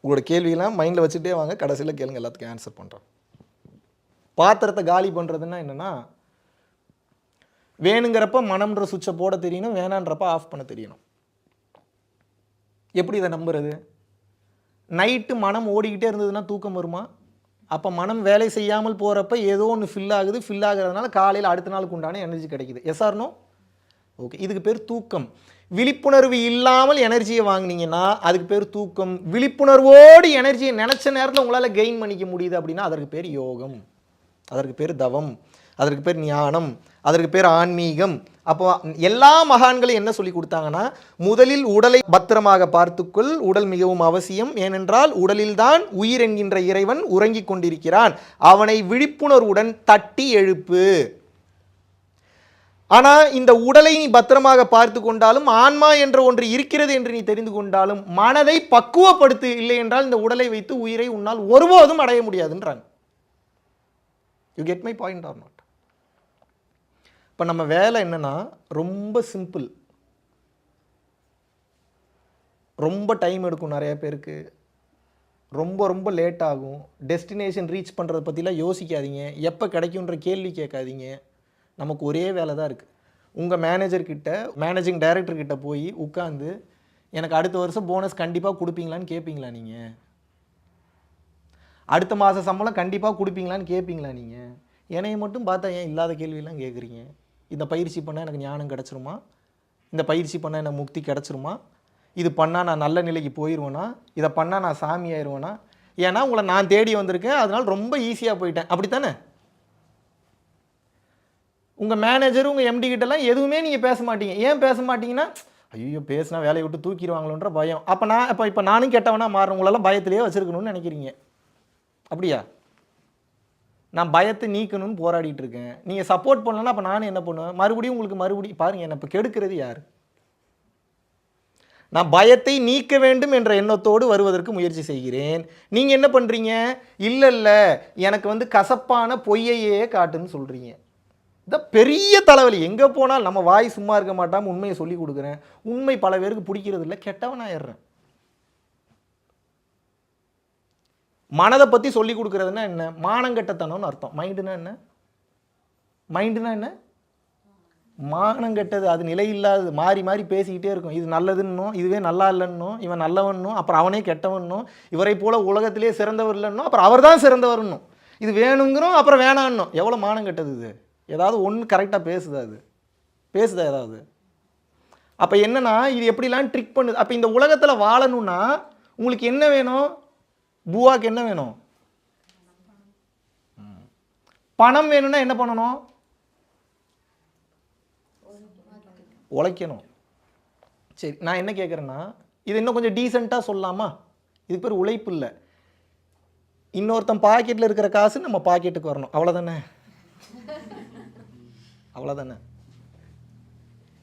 உங்களோட கேள்வியெல்லாம் மைண்டில் வச்சுட்டே வாங்க, கடைசியில் கேளுங்க, எல்லாத்துக்கும் ஆன்சர் பண்ணுறேன். பாத்திரத்தை காலி பண்ணுறதுன்னா என்னென்னா, வேணுங்கிறப்ப மனம்ன்ற சுவிட்சை போட தெரியணும், வேணான்றப்ப ஆஃப் பண்ண தெரியணும். எப்படி இதை நம்புறது? நைட்டு மனம் ஓடிக்கிட்டே இருந்ததுன்னா தூக்கம் வருமா? அப்போ மனம் வேலை செய்யாமல் போகிறப்ப ஏதோ ஒன்று ஃபில் ஆகுது. ஃபில் ஆகிறதுனால காலையில் அடுத்த நாளுக்கு உண்டான எனர்ஜி கிடைக்குது. S or no? ஓகே, இதுக்கு பேர் தூக்கம். விழிப்புணர்வு இல்லாமல் எனர்ஜியை வாங்கினீங்கன்னா அதுக்கு பேர் தூக்கம். விழிப்புணர்வோடு எனர்ஜியை நினச்ச நேரத்தில் உங்களால் கெயின் பண்ணிக்க முடியுது அப்படின்னா அதற்கு பேர் யோகம், அதற்கு பேர் தவம், அதற்கு பேர் ஞானம், அதற்கு பேர் ஆன்மீகம். அப்போ எல்லா மகான்களும் என்ன சொல்லி கொடுத்தாங்கன்னா, முதலில் உடலை பத்திரமாக பார்த்துக்கொள், உடல் மிகவும் அவசியம். ஏனென்றால் உடலில்தான் உயிர் என்கின்ற இறைவன் உறங்கிக் கொண்டிருக்கிறான். அவனை விழிப்புணர்வுடன் தட்டி எழுப்பு. ஆனால் இந்த உடலை நீ பத்திரமாக பார்த்து கொண்டாலும், ஆன்மா என்ற ஒன்று இருக்கிறது என்று நீ தெரிந்து கொண்டாலும், மனதை பக்குவப்படுத்து. இல்லை என்றால் இந்த உடலை வைத்து உயிரை உன்னால் ஒருபோதும் அடைய முடியாதுன்றாங்க. You get my point or not? இப்போ நம்ம வேலை என்னன்னா ரொம்ப சிம்பிள். ரொம்ப டைம் எடுக்கும் நிறைய பேருக்கு, ரொம்ப ரொம்ப லேட் ஆகும். டெஸ்டினேஷன் ரீச் பண்ணுறதை பற்றிலாம் யோசிக்காதீங்க. எப்போ கிடைக்குன்ற கேள்வி கேட்காதீங்க. நமக்கு ஒரே வேலை தான் இருக்குது. உங்கள் மேனேஜர்கிட்ட, மேனேஜிங் டைரக்டர்கிட்ட போய் உட்காந்து எனக்கு அடுத்த வருஷம் போனஸ் கண்டிப்பாக கொடுப்பீங்களான்னு கேட்பீங்களா நீங்கள்? அடுத்த மாத சம்பளம் கண்டிப்பாக கொடுப்பீங்களான்னு கேட்பீங்களா நீங்கள்? என்னையை மட்டும் பார்த்தா ஏன் இல்லாத கேள்வியெல்லாம் கேட்குறீங்க? இந்த பயிற்சி பண்ணால் எனக்கு ஞானம் கிடச்சிருமா? இந்த பயிற்சி பண்ணால் எனக்கு முக்தி கிடச்சிருமா? இது பண்ணால் நான் நல்ல நிலைக்கு போயிடுவேனா? இதை பண்ணால் நான் சாமி ஆயிடுவேனா? ஏன்னா உங்களை நான் தேடி வந்திருக்கேன், அதனால் ரொம்ப ஈஸியாக போயிட்டேன். அப்படி தானே? உங்கள் மேனேஜர் உங்கள் எம்டி கிட்டலாம் எதுவுமே நீங்கள் பேச மாட்டீங்க. ஏன் பேச மாட்டீங்கன்னா, ஐயோ பேசினா வேலையை விட்டு தூக்கிடுவாங்களோன்ற பயம். இப்போ நானும் கெட்டவனா மாறுறேன், உங்களெல்லாம் பயத்திலேயே வச்சுருக்கணும்னு நினைக்கிறீங்க. அப்படியா? நான் பயத்தை நீக்கணும்னு போராடிட்டு இருக்கேன். நீங்கள் சப்போர்ட் பண்ணலன்னா அப்போ நானும் என்ன பண்ணுவேன்? மறுபடியும் பாருங்கள், என்னை இப்போ கெடுக்கிறது யார்? நான் பயத்தை நீக்க வேண்டும் என்ற எண்ணத்தோடு வருவதற்கு முயற்சி செய்கிறேன். நீங்கள் என்ன பண்ணுறீங்க? இல்லை எனக்கு கசப்பான பொய்யையே காட்டுன்னு சொல்கிறீங்க. இந்த பெரிய தலைவலி. எங்கே போனால் நம்ம வாய் சும்மா இருக்க மாட்டாமல் உண்மையை சொல்லி கொடுக்குறேன். உண்மை பல பேருக்கு பிடிக்கிறது இல்லை, கெட்டவனாயிடுறேன். மனதை பற்றி சொல்லி கொடுக்குறதுன்னா என்ன? மானங்கெட்டத்தனம்னு அர்த்தம். மைண்டுனா என்ன? மானங்கெட்டது. அது நிலை இல்லாதது. மாறி மாறி பேசிக்கிட்டே இருக்கும். இது நல்லதுன்னும், இதுவே நல்லா இல்லைன்னும், இவன் நல்லவன்னும், அப்புறம் அவனே கெட்டவன்னும், இவரை போல உலகத்திலே சிறந்தவர் இல்லைன்னும், அப்புறம் அவர் தான் சிறந்தவர்னும். இது வேணுங்கிறோம், அப்புறம் வேணான்னும். எவ்வளோ மானங்கெட்டது இது! ஏதாவது ஒன்று கரெக்டாக பேசுதா ஏதாவது? அப்போ என்னன்னா, இது எப்படிலாம் ட்ரிக் பண்ணுது. அப்போ இந்த உலகத்தில் வாழணும்னா உங்களுக்கு என்ன வேணும்? பூவாக்கு என்ன வேணும்? பணம் வேணும்னா என்ன பண்ணணும்? உழைக்கணும். சரி, நான் என்ன கேட்குறேன்னா, இது இன்னும் கொஞ்சம் டீசெண்டாக சொல்லலாமா? இதுக்கு பேர் உழைப்பு இல்லை. இன்னொருத்தன் பாக்கெட்டில் இருக்கிற காசு நம்ம பாக்கெட்டுக்கு வரணும். அவ்வளோதானே?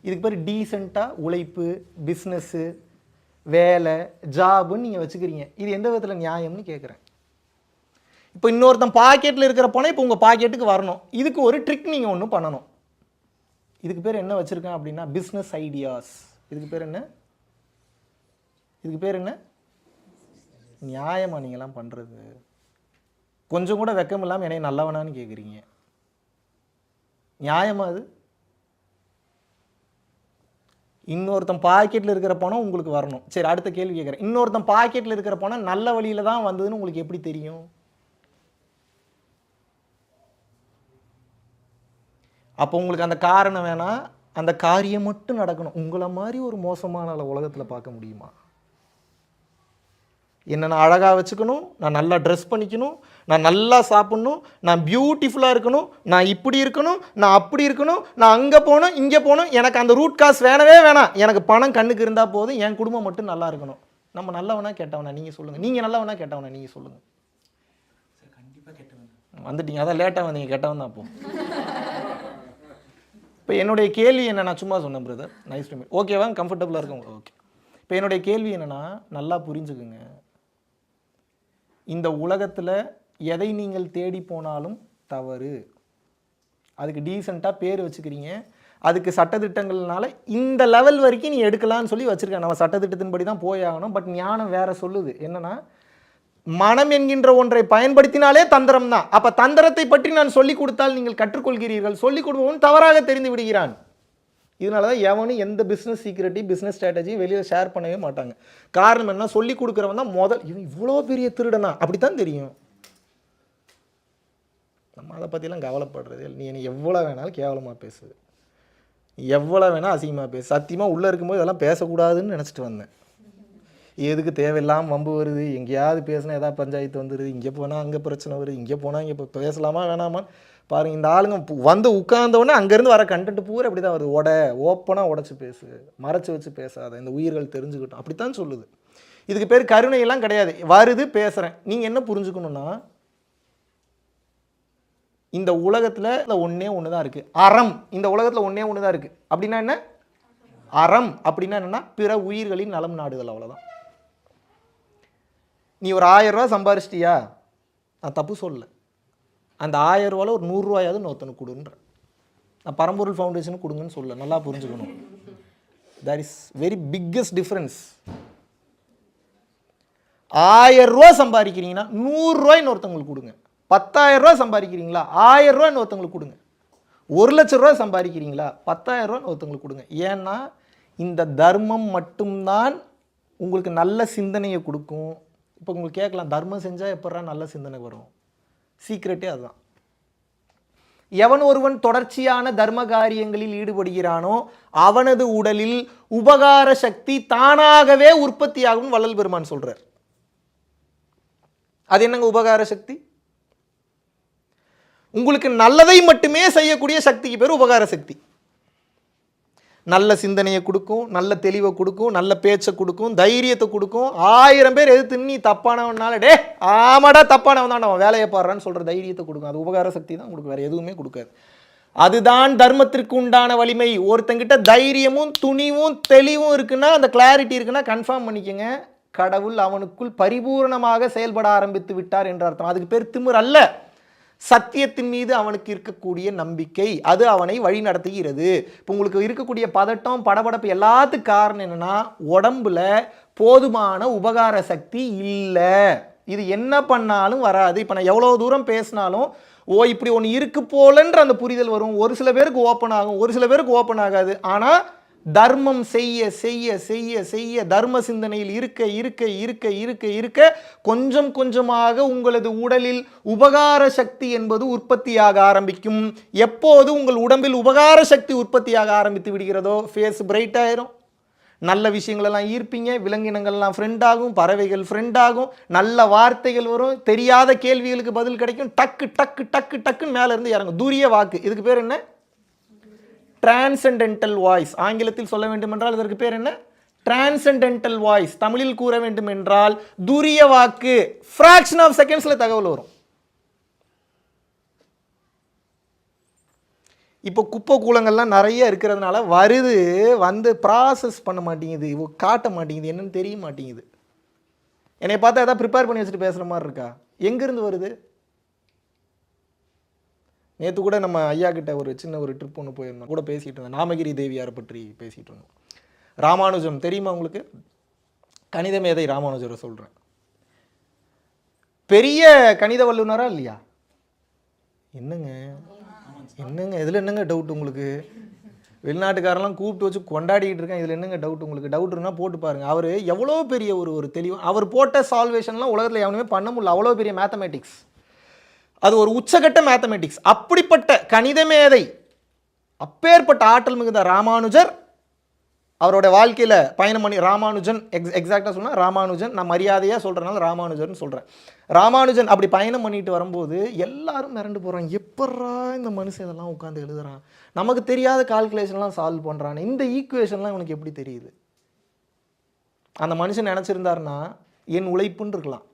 இதுக்கு பேர் டீசெண்டாக உழைப்பு, பிஸ்னஸ்ஸு, வேலை, ஜாபுன்னு நீங்கள் வச்சுக்கிறீங்க. இது எந்த விதத்தில் நியாயம்னு கேட்குறேன். இப்போ இன்னொருத்தன் பாக்கெட்டில் இருக்கிற பணம் இப்போ உங்கள் பாக்கெட்டுக்கு வரணும். இதுக்கு ஒரு ட்ரிக் நீங்கள் ஒன்று பண்ணணும். இதுக்கு பேர் என்ன வச்சுருக்கேன் அப்படின்னா, பிஸ்னஸ் ஐடியாஸ். இதுக்கு பேர் என்ன? நியாயமா நீங்கள்லாம் பண்ணுறது? கொஞ்சம் கூட வெக்கம் இல்லாமல் என்னை நல்லவனான்னு கேட்குறீங்க. நியாயமா அது? இன்னொருத்தன் பாக்கெட்டில் இருக்கிற பணம் உங்களுக்கு வரணும். சரி, அடுத்த கேள்வி கேட்குறேன். இன்னொருத்தன் பாக்கெட்டில் இருக்கிற பணம் நல்ல வழியில் தான் வந்ததுன்னு உங்களுக்கு எப்படி தெரியும்? அப்போ உங்களுக்கு அந்த காரணம் வேணாம், அந்த காரியம் மட்டும் நடக்கணும். உங்களை மாதிரி ஒரு மோசமான உலகத்தில் பார்க்க முடியுமா? என்னை நான் அழகாக வச்சுக்கணும், நான் நல்லா ட்ரெஸ் பண்ணிக்கணும், நான் நல்லா சாப்பிட்ணும், நான் பியூட்டிஃபுல்லாக இருக்கணும், நான் இப்படி இருக்கணும், நான் அப்படி இருக்கணும், நான் அங்கே போகணும், இங்கே போகணும், எனக்கு அந்த ரூட் காசு வேணவே வேணாம், எனக்கு பணம் கண்ணுக்கு இருந்தால் போதும், என் குடும்பம் மட்டும் நல்லா இருக்கணும். நம்ம நல்லவனா கெட்டவனா நீங்கள் சொல்லுங்கள். நீங்கள் நல்லவனா கெட்டவனா நீங்கள் சொல்லுங்கள். கண்டிப்பாக கெட்டவன் வந்துட்டீங்க. அதான் லேட்டாக வந்தீங்க, கெட்டவன் தான். அப்போ இப்போ என்னுடைய கேள்வி என்ன? நான் சும்மா சொன்னேன் பிரதர். Nice to meet. ஓகேவா? கம்ஃபர்டபுளாக இருக்கும்? ஓகே. இப்போ என்னுடைய கேள்வி என்னென்னா, நல்லா புரிஞ்சுக்குங்க. இந்த உலகத்தில் எதை நீங்கள் தேடி போனாலும் தவறு. அதுக்கு டீசெண்டாக பேர் வச்சுக்கிறீங்க. அதுக்கு சட்டத்திட்டங்கள்னால இந்த லெவல் வரைக்கும் நீ எடுக்கலான்னு சொல்லி வச்சுருக்கேன். நம்ம சட்டத்திட்டத்தின்படி தான் போயாகணும். பட் ஞானம் வேறு சொல்லுது. என்னென்னா, மனம் என்கின்ற ஒன்றை பயன்படுத்தினாலே தந்திரம் தான். அப்போ தந்திரத்தை பற்றி நான் சொல்லிக் கொடுத்தால் நீங்கள் கற்றுக்கொள்கிறீர்கள். சொல்லிக் கொடுப்பவன் தவறாக தெரிந்து விடுகிறான். இதனால தான் எவனும் எந்த பிஸ்னஸ் சீக்ரெட்டையும் பிஸ்னஸ் ஸ்ட்ராட்டஜியும் வெளியில் ஷேர் பண்ணவே மாட்டாங்க. காரணம் என்ன? சொல்லிக் கொடுக்குறவன் தான் இவன் இவ்வளோ பெரிய திருடனா அப்படித்தான் தெரியும். நம்ம அதை பற்றிலாம் கவலைப்படுறது. நீ என்னை எவ்வளோ வேணாலும் கேவலமாக பேசு, எவ்வளோ வேணால் அசிங்கமாக பேசு. சத்தியமாக உள்ளே இருக்கும்போது இதெல்லாம் பேசக்கூடாதுன்னு நினச்சிட்டு வந்தேன். எதுக்கு தேவையில்லாமல் வம்பு வருது? எங்கேயாவது பேசினா ஏதாவது பஞ்சாயத்து வந்துடுது, இங்கே போனால் அங்கே பிரச்சனை வருது, இங்கே போனால் இங்கே இப்போ பேசலாமா வேணாமா பாருங்கள். இந்த ஆளுங்க வந்து உட்கார்ந்தவுடனே அங்கேருந்து வர கண்டென்ட் பூரா அப்படி தான் வருது. ஓப்பனாக உடச்சி பேசு, மறைச்சி வச்சு பேசாத, இந்த உயிர்கள் தெரிஞ்சுக்கிட்டோம் அப்படித்தான் சொல்லுது. இதுக்கு பேர் கருணையெல்லாம் கிடையாது. வருது, பேசுகிறேன். நீங்கள் என்ன புரிஞ்சுக்கணுன்னா, இந்த உலகத்தில் ஒன்றே ஒன்று தான் இருக்குது, அறம். இந்த உலகத்தில் ஒன்றே ஒன்று தான் இருக்குது. அப்படின்னா என்ன? அறம் அப்படின்னா என்னென்னா, பிற உயிர்களின் நலம் நாடுதல். அவ்வளோதான். நீ ஒரு 1000 ரூபா சம்பாரிச்சிட்டியா? நான் தப்பு சொல்லலை. அந்த 1000 ரூபாவில் ஒரு 100 ரூபாயாவது இன்னொருத்தனுக்கு கொடுன்ற. நான் பரம்பொருள் ஃபவுண்டேஷனுக்கு கொடுங்கன்னு சொல்ல. நல்லா புரிஞ்சுக்கணும். That is very biggest difference. 1000 ரூபா சம்பாதிக்கிறீங்கன்னா 100 ரூபாய் இன்னொருத்தவங்களுக்கு கொடுங்க. 10,000 ரூபா சம்பாதிக்கிறீங்களா? 1000 ரூபா இன்னொருத்தவங்களுக்கு கொடுங்க. 1,00,000 ரூபா சம்பாதிக்கிறீங்களா? 10,000 ரூபா இன்னொருத்தவங்களுக்கு கொடுங்க. ஏன்னா இந்த தர்மம் மட்டும்தான் உங்களுக்கு நல்ல சிந்தனையை கொடுக்கும். இப்போ உங்களுக்கு கேட்கலாம், தர்மம் செஞ்சால் எப்படா நல்ல சிந்தனை வரும்? சீக்ரெட்டே அதுதான். எவன் ஒருவன் தொடர்ச்சியான தர்ம காரியங்களில் ஈடுபடுகிறானோ அவனது உடலில் உபகார சக்தி தானாகவே உற்பத்தியாகும் வள்ளல் பெருமான் சொல்றார். அது என்னங்க உபகார சக்தி? உங்களுக்கு நல்லதை மட்டுமே செய்யக்கூடிய சக்திக்கு பேர் உபகார சக்தி. நல்ல சிந்தனையை கொடுக்கும், நல்ல தெளிவை கொடுக்கும், நல்ல பேச்சை கொடுக்கும், தைரியத்தை கொடுக்கும். 1000 பேர் எதிர்த்து நீ தப்பானவனால டே ஆமாடா தப்பானவன் தான் அவன் வேலையை பாடுறான்னு சொல்கிற தைரியத்தை கொடுக்கும். அது உபகார சக்தி தான் கொடுக்கும், வேறு எதுவுமே கொடுக்காது. அதுதான் தர்மத்திற்கு உண்டான வலிமை. ஒருத்தங்கிட்ட தைரியமும் துணிவும் தெளிவும் இருக்குன்னா, அந்த கிளாரிட்டி இருக்குன்னா கன்ஃபார்ம் பண்ணிக்கங்க, கடவுள் அவனுக்குள் பரிபூர்ணமாக செயல்பட ஆரம்பித்து விட்டார் என்ற அர்த்தம். அதுக்கு பேர் திமிர் அல்ல, சத்தியத்தின் மீது அவனுக்கு இருக்கக்கூடிய நம்பிக்கை. அது அவனை வழி நடத்துகிறது. இப்போ உங்களுக்கு இருக்கக்கூடிய பதட்டம், படபடப்பு எல்லாத்துக்கும் காரணம் என்னன்னா, உடம்புல போதுமான உபகார சக்தி இல்லை. இது என்ன பண்ணாலும் வராது. இப்போ நான் எவ்வளோ தூரம் பேசினாலும் இப்படி ஒன்று இருக்கு போலன்ற அந்த புரிதல் வரும். ஒரு சில பேருக்கு ஓப்பன் ஆகும், ஒரு சில பேருக்கு ஓப்பன் ஆகாது. ஆனால் தர்மம் செய்ய செய்ய செய்ய செய்ய தர்ம சிந்தனையில் இருக்க இருக்க இருக்க இருக்க இருக்க கொஞ்சம் கொஞ்சமாக உங்களது உடலில் உபகார சக்தி என்பது உற்பத்தியாக ஆரம்பிக்கும். எப்போது உங்கள் உடம்பில் உபகார சக்தி உற்பத்தியாக ஆரம்பித்து விடுகிறதோ ஃபேஸ் பிரைட் ஆயிரும். நல்ல விஷயங்களெல்லாம் ஈர்ப்பீங்க, விலங்கினங்கள்லாம் ஃப்ரெண்ட் ஆகும், பறவைகள் ஃப்ரெண்ட் ஆகும், நல்ல வார்த்தைகள் வரும், தெரியாத கேள்விகளுக்கு பதில் கிடைக்கும், டக்கு டக்கு டக்கு டக்குன்னு மேலே இருந்து இறங்கும். துரிய வாக்கு. இதுக்கு பேர் என்ன? Transcendental voice. ஆங்கிலத்தில் சொல்ல வேண்டும் என்றால் இதற்கு பேர் என்ன? Transcendental voice. தமிழில் கூற வேண்டும் என்றால் துரிய வாக்கு. ஃப்ராக்ஷன் ஆஃப் செகண்ட்ஸ்ல தகவல் வரும். இப்போ குப்பை கூலங்கள்லாம் நிறைய இருக்கிறதுனால வருது, வந்து ப்ராசஸ் பண்ண மாட்டேங்குது, காட்ட மாட்டேங்குது, என்னன்னு தெரிய மாட்டேங்குது. என்னை பார்த்தா ஏதாவது ப்ரிப்பேர் பண்ணி வச்சுட்டு பேசுகிற மாதிரி இருக்கா? எங்கேருந்து வருது? நேற்று கூட நம்ம ஐயா கிட்ட ஒரு சின்ன ஒரு ட்ரிப் ஒன்று போயிருந்தோம், கூட பேசிகிட்டு இருந்தோம். நாமகிரி தேவியாரை பற்றி பேசிகிட்டு இருந்தோம். ராமானுஜம் தெரியுமா உங்களுக்கு? கணித மேதை ராமானுஜரை சொல்கிறேன். பெரிய கணித வல்லுனரா இல்லையா? என்னங்க என்னங்க இதில் என்னங்க டவுட் உங்களுக்கு? வெளிநாட்டுக்காரெல்லாம் கூப்பிட்டு வச்சு கொண்டாடிக்கிட்டு இருக்கேன், இதில் என்னங்க டவுட் உங்களுக்கு? டவுட் இருந்தால் போட்டு பாருங்கள். அவர் எவ்வளோ பெரிய ஒரு தெளிவு, அவர் போட்ட சால்வேஷன்லாம் உலகத்தில் எவனுமே பண்ண முடியல. அவ்வளோ பெரிய மேத்தமேட்டிக்ஸ், அது ஒரு உச்சகட்ட மேத்தமேட்டிக்ஸ். அப்படிப்பட்ட கணித மேதை, அப்பேற்பட்ட ஆற்றல் மிகுந்த ராமானுஜர் அவரோட வாழ்க்கையில் பயணம் பண்ணி, ராமானுஜன் எக்ஸாக்டாக சொன்னால் ராமானுஜன், நான் மரியாதையாக சொல்கிறனால ராமானுஜர்னு சொல்கிறேன். ராமானுஜன் அப்படி பயணம் பண்ணிட்டு வரும்போது எல்லாரும் மிரண்டு போகிறாங்க. எப்பட்றா இந்த மனுஷன் இதெல்லாம் உட்காந்து எழுதுறான், நமக்கு தெரியாத கால்குலேஷன்லாம் சால்வ் பண்ணுறான், இந்த ஈக்குவேஷன்லாம் இவனுக்கு எப்படி தெரியுது? அந்த மனுஷன் நினச்சிருந்தாருன்னா என் உழைப்புன்னு இருக்கலாம்,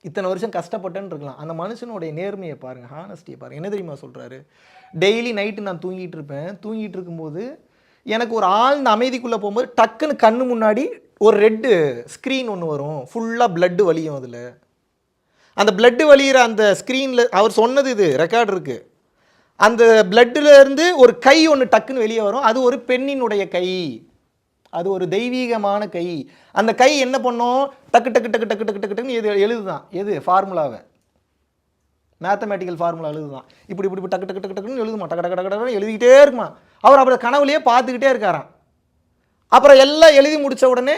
இத்தனை வருஷம் கஷ்டப்பட்டேன்னு இருக்கலாம். அந்த மனுஷனுடைய நேர்மையை பாருங்கள், ஹானஸ்டியை பாருங்கள். என்ன தெரியுமா சொல்கிறாரு? டெய்லி நைட்டு நான் தூங்கிட்டு இருப்பேன், தூங்கிட்டு இருக்கும்போது எனக்கு ஒரு ஆழ்ந்த அமைதிக்குள்ளே போகும்போது டக்குன்னு கண்ணு முன்னாடி ஒரு ரெட்டு ஸ்க்ரீன் ஒன்று வரும், ஃபுல்லாக பிளட்டு வலியும். அதில் அந்த பிளட்டு வலிகிற அந்த ஸ்க்ரீனில் அவர் சொன்னது இது ரெக்கார்டு இருக்குது. அந்த பிளட்டுலேருந்து ஒரு கை ஒன்று டக்குன்னு வெளியே வரும். அது ஒரு பெண்ணினுடைய கை, அது ஒரு தெய்வீகமான கை. அந்த கை என்ன பண்ணும்? டக்கு டக்கு டக்கு டக்கு டக்கு டக்குன்னு எது எழுதுதான். எது? ஃபார்முலாவை, மேத்தமேட்டிக்கல் ஃபார்முலா எழுதுதான். இப்படி இப்படி டக்கு டக்கு டக்கு டக்குன்னு எழுதுமா, டக்கு டக்கு டக்கு டக்கு எழுதிக்கிட்டே இருக்குமா. அவர் அப்புறம் கனவுலையே பார்த்துக்கிட்டே இருக்காராம். அப்புறம் எல்லாம் எழுதி முடித்த உடனே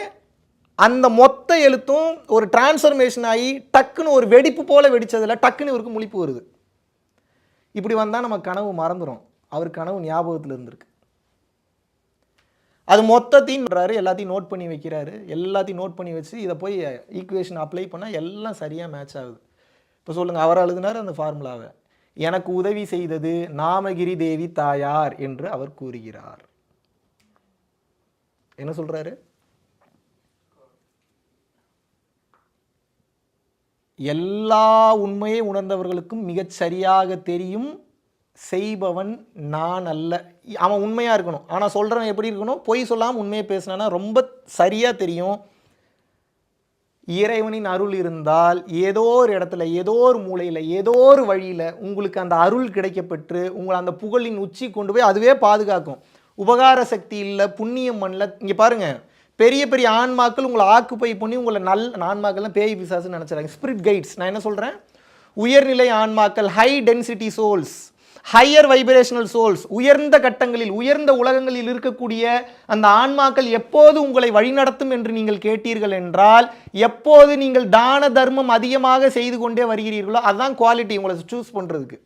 அந்த மொத்த எழுத்தும் ஒரு டிரான்ஸ்ஃபர்மேஷன் ஆகி டக்குன்னு ஒரு வெடிப்பு போல் வெடித்ததில் டக்குன்னு இவருக்கு முழிப்பு வருது. இப்படி வந்தால் நம்ம கனவு மறந்துடும், அவர் கனவு ஞாபகத்தில் இருந்திருக்கு. அது மொத்தத்தையும் எல்லாத்தையும் நோட் பண்ணி வைக்கிறாரு. எல்லாத்தையும் நோட் பண்ணி வச்சு இதை போய் ஈக்குவேஷன் அப்ளை பண்ணால் எல்லாம் சரியாக மேட்ச் ஆகுது. இப்போ சொல்லுங்கள், அவர் எழுதினார் அந்த ஃபார்முலாவை. எனக்கு உதவி செய்தது நாமகிரி தேவி தாயார் என்று அவர் கூறுகிறார். என்ன சொல்றாரு? எல்லா உண்மையை உணர்ந்தவர்களுக்கும் மிகச் சரியாக தெரியும், செய்பவன் நான் அல்ல. அவன் உண்மையாக இருக்கணும், ஆனால் சொல்கிறவன் எப்படி இருக்கணும்? பொய் சொல்லாமல் உண்மையை பேசினான்னா ரொம்ப சரியாக தெரியும். இறைவனின் அருள் இருந்தால் ஏதோ ஒரு இடத்துல, ஏதோ ஒரு மூலையில், ஏதோ ஒரு வழியில் உங்களுக்கு அந்த அருள் கிடைக்கப்பெற்று உங்களை அந்த புகழின் உச்சி கொண்டு போய் அதுவே பாதுகாக்கும். உபகார சக்தி இல்லை, புண்ணியம் பண்ணல. இங்கே பாருங்கள், பெரிய பெரிய ஆன்மாக்கள் உங்களை ஆக்குப்பை பண்ணி உங்களை ஆன்மாக்கள்லாம் பேய் பிசாசுன்னு நினச்சிடாங்க. Spirit guides. நான் என்ன சொல்கிறேன்? உயர்நிலை ஆன்மாக்கள், high density souls, higher vibrational souls, உயர்ந்த கட்டங்களில், உயர்ந்த உலகங்களில் இருக்கக்கூடிய அந்த ஆன்மாக்கள் எப்போது உங்களை வழிநடத்தும் என்று நீங்கள் கேட்டீர்கள் என்றால், எப்போது நீங்கள் தான தர்மம் அதிகமாக செய்து கொண்டே வருகிறீர்களோ அதுதான் குவாலிட்டி உங்களை சூஸ் பண்ணுறதுக்கு.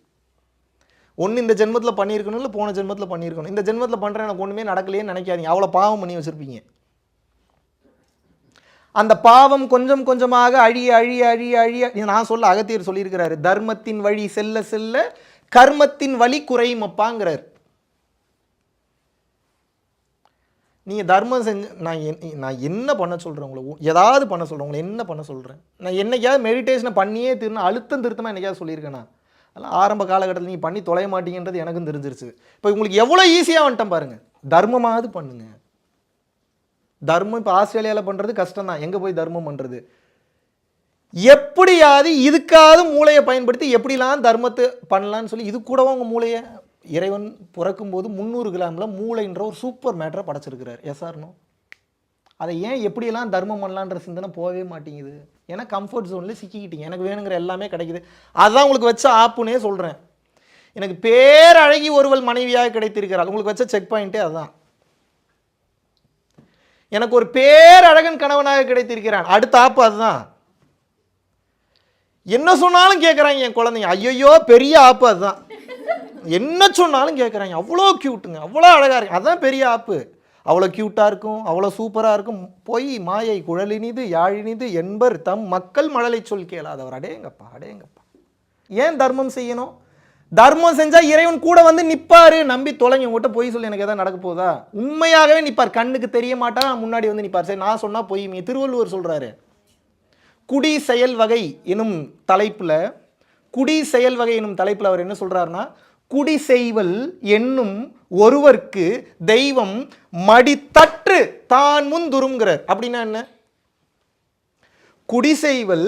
ஒன்று இந்த ஜென்மத்தில் பண்ணியிருக்கணும், இல்லை போன ஜென்மத்தில் பண்ணியிருக்கணும். இந்த ஜென்மத்தில் பண்ணுறேன் எனக்கு ஒன்றுமே நடக்கலையே நினைக்காதீங்க, அவ்வளோ பாவம் பண்ணி வச்சுருப்பீங்க. அந்த பாவம் கொஞ்சம் கொஞ்சமாக அழிய அழிய அழிய அழிய, நான் சொல்ல அகத்தியர் சொல்லியிருக்கிறாரு, தர்மத்தின் வழி செல்ல செல்ல கர்மத்தின் வழி குறையும் அப்பாங்கிறார். நீங்கள் தர்மம் செஞ்சு நான் என்ன பண்ண சொல்கிறேன் உங்களை, ஏதாவது பண்ண சொல்கிறேன் உங்களை, என்ன பண்ண சொல்கிறேன்? நான் என்னைக்காவது மெடிடேஷனை பண்ணியே திரும்ப அழுத்தம் திருத்தமாக என்னைக்காவது சொல்லியிருக்கேனா? அதெல்லாம் ஆரம்ப காலகட்டத்தில் நீங்கள் பண்ணி தொலைய மாட்டீங்கன்றது எனக்கும் தெரிஞ்சிருச்சு. இப்போ உங்களுக்கு எவ்வளோ ஈஸியாக வந்துட்டேன் பாருங்கள். தர்மமாவது பண்ணுங்க. தர்மம் இப்போ ஆஸ்திரேலியாவில் பண்ணுறது கஷ்டம் தான். எங்கே போய் தர்மம் பண்ணுறது? எப்படியாவது இதுக்காவது மூளையை பயன்படுத்தி எப்படிலாம் தர்மத்தை பண்ணலான்னு சொல்லி, இது கூடவும் உங்கள் மூளையை இறைவன் பிறக்கும்போது 300 கிராமில் மூளைன்ற ஒரு சூப்பர் மேட்டரை படைச்சிருக்கிறார். S or no? அதை ஏன் எப்படியெல்லாம் தர்மம் பண்ணலான்ற சிந்தனை போகவே மாட்டேங்குது? ஏன்னா கம்ஃபர்ட் ஜோனில் சிக்கிக்கிட்டீங்க. எனக்கு வேணுங்கிற எல்லாமே கிடைக்குது. அதுதான் உங்களுக்கு வச்ச ஆப்புன்னே சொல்கிறேன். எனக்கு பேரழகி ஒருவள் மனைவியாக கிடைத்திருக்கிறாள். உங்களுக்கு வச்ச செக் பாயிண்ட்டே அதுதான். எனக்கு ஒரு பேரழகன் கணவனாக கிடைத்திருக்கிறான். அடுத்த ஆப்பு அதுதான். என்ன சொன்னாலும் கேட்குறாங்க என் குழந்தைங்க. ஐயோ, பெரிய ஆப்பு அதுதான். என்ன சொன்னாலும் கேட்குறாங்க. அவ்வளோ க்யூட்டுங்க, அவ்வளோ அழகாக இருக்கு. அதுதான் பெரிய ஆப்பு. அவ்வளோ க்யூட்டாக இருக்கும், அவ்வளோ சூப்பராக இருக்கும். பொய் மாயை குழலினிது யாழினிது என்பர் தம் மக்கள் மழலை சொல் கேளாதவர். அடேங்கப்பா அடேங்கப்பா. ஏன் தர்மம் செய்யணும்? தர்மம் செஞ்சால் இறைவன் கூட வந்து நிற்பார். நம்பி தொலைங்க. உங்கள்கிட்ட பொய் சொல்லி எனக்கு எதாவது நடக்க போதா? உண்மையாகவே நிற்பார். கண்ணுக்கு தெரிய மாட்டார், முன்னாடி வந்து நிற்பார். சரி, நான் சொன்னால் பொய். திருவள்ளுவர் சொல்கிறாரு, குடி செயல் வகை எனும் தலைப்பில், குடி செயல் வகை எனும் தலைப்பில் அவர் என்ன சொல்கிறாருன்னா, குடி செய்வல் என்னும் ஒருவர்க்கு தெய்வம் மடித்தற்று தான் முந்துருங்கிறார். அப்படின்னா என்ன? குடி செய்வல்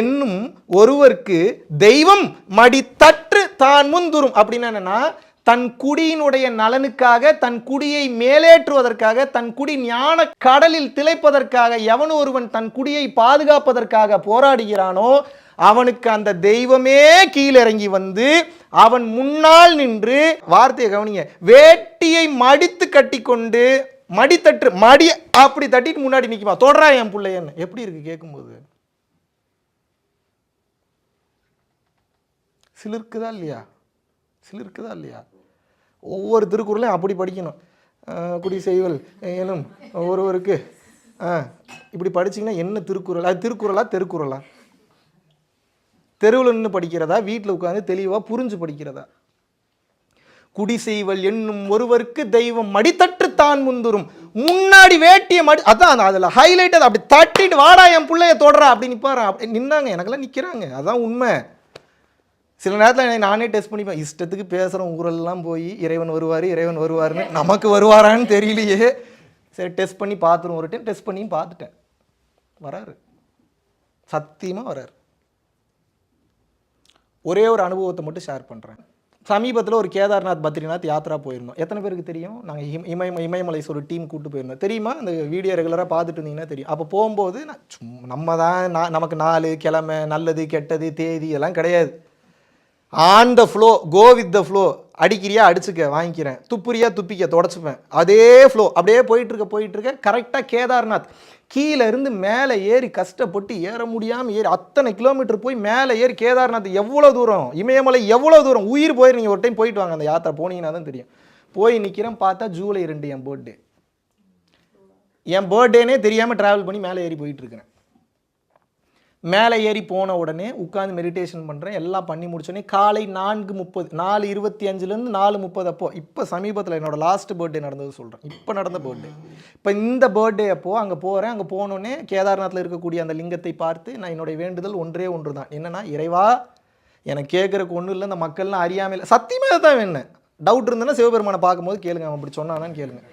என்னும் ஒருவர்க்கு தெய்வம் மடித்தற்று தான் முந்துரும். அப்படின்னா என்னன்னா, தன் குடியினுடைய நலனுக்காக, தன் குடியை மேலேற்றுவதற்காக, தன் குடி ஞான கடலில் திளைப்பதற்காக எவன் ஒருவன் தன் குடியை பாதுகாப்பதற்காக போராடுகிறானோ அவனுக்கு அந்த தெய்வமே கீழிறங்கி வந்து அவன் முன்னால் நின்று, வார்த்தையை கவனிங்க, வேட்டியை மடித்து கட்டி கொண்டு, மடித்தட்டு மடி அப்படி தட்டிட்டு முன்னாடி நிற்குமா, தொடரா என் பிள்ளையன்னு. எப்படி இருக்கு கேட்கும்போது? சிலிருக்குதா இல்லையா? சிலிருக்குதா இல்லையா? ஒவ்வொரு திருக்குறளையும் அப்படி படிக்கணும். குடி செய்வல் எனும் ஒருவருக்கு இப்படி படிச்சிங்கன்னா என்ன திருக்குறள்? அது திருக்குறளா தெருக்குறளா? தெருவில் நின்று படிக்கிறதா, வீட்டில் உட்காந்து தெளிவாக புரிஞ்சு படிக்கிறதா? குடி செய்வல் என்னும் ஒருவருக்கு தெய்வம் மடித்தற்று தான் முந்துரும். முன்னாடி வேட்டியை அதான் அதில் ஹைலைட். அதை அப்படி தட்டிட்டு வாடா என் பிள்ளைய தொடரா அப்படி நிற்பாரா? அப்படி நின்னாங்க. எனக்கெல்லாம் நிற்கிறாங்க. அதான் உண்மை. சில நேரத்தில் நானே டெஸ்ட் பண்ணிப்பேன். இஷ்டத்துக்கு பேசுகிறோம், ஊரெல்லாம் போய் இறைவன் வருவார் இறைவன் வருவார்னு. நமக்கு வருவாரான்னு தெரியலையே. சரி, டெஸ்ட் பண்ணி பார்த்துருவோம். ஒரு டைம் டெஸ்ட் பண்ணியும் பார்த்துட்டேன். வராரு, சத்தியமாக வராரு. ஒரே ஒரு அனுபவத்தை மட்டும் ஷேர் பண்ணுறேன். சமீபத்தில் ஒரு கேதார்நாத் பத்ரிநாத் யாத்ரா போயிருந்தோம். எத்தனை பேருக்கு தெரியும்? நாங்கள் இமயமலைஸ் ஒரு டீம் கூப்பிட்டு போயிருந்தோம். தெரியுமா? அந்த வீடியோ ரெகுலராக பார்த்துட்டு இருந்தீங்கன்னா தெரியும். அப்போ போகும்போது நம்ம தான் நமக்கு நாள் கிழமை நல்லது கெட்டது தேதி எல்லாம் கிடையாது. On the flow, go with the flow. அடிக்கிறியா அடிச்சுக்க, வாங்கிக்கிறேன். துப்புரியா துப்பிக்க, தொடச்சிப்பேன். அதே ஃப்ளோ அப்படியே போயிட்டுருக்க கரெக்டாக கேதார்நாத் கீழே இருந்து மேலே ஏறி கஷ்டப்பட்டு ஏற முடியாமல் ஏறி அத்தனை கிலோமீட்டர் போய் மேலே ஏறி கேதார்நாத் எவ்வளோ தூரம், இமயமலை எவ்வளோ தூரம், உயிர் போயிரு. நீங்கள் ஒரு டைம் போயிட்டு வாங்க, அந்த யாத்திரை போனீங்கன்னா தான் தெரியும். போய் நிற்கிறேன், பார்த்தா ஜூலை 2 என் பர்த்டே. என் பர்த்டேனே தெரியாமல் ட்ராவல் பண்ணி மேலே ஏறி போயிட்டுருக்கிறேன். மேலே ஏறி போன உடனே உட்காந்து மெடிடேஷன் பண்ணுறேன். எல்லாம் பண்ணி முடிச்சோடனே காலை 4:30, 4:25 4:30 அப்போ, இப்போ சமீபத்தில் என்னோட லாஸ்ட் பர்த்டே நடந்தது சொல்கிறேன். இப்போ நடந்த பர்த்டே. இப்போ இந்த பர்த்டே அப்போது அங்கே போகிறேன். அங்கே போனோடனே கேதார்நாத்தில் இருக்கக்கூடிய அந்த லிங்கத்தை பார்த்து நான் என்னுடைய வேண்டுதல் ஒன்றே ஒன்று தான். என்னென்னா, இறைவா எனக்கு கேட்குறக்கு ஒன்றும் இல்லை, இந்த மக்கள்லாம் அறியாமல் சத்தியமாக தான் வேணும். டவுட் இருந்ததுன்னா சிவபெருமானை பார்க்கும்போது கேளுங்க, அவன் அப்படி சொன்னானான்னு கேளுங்க.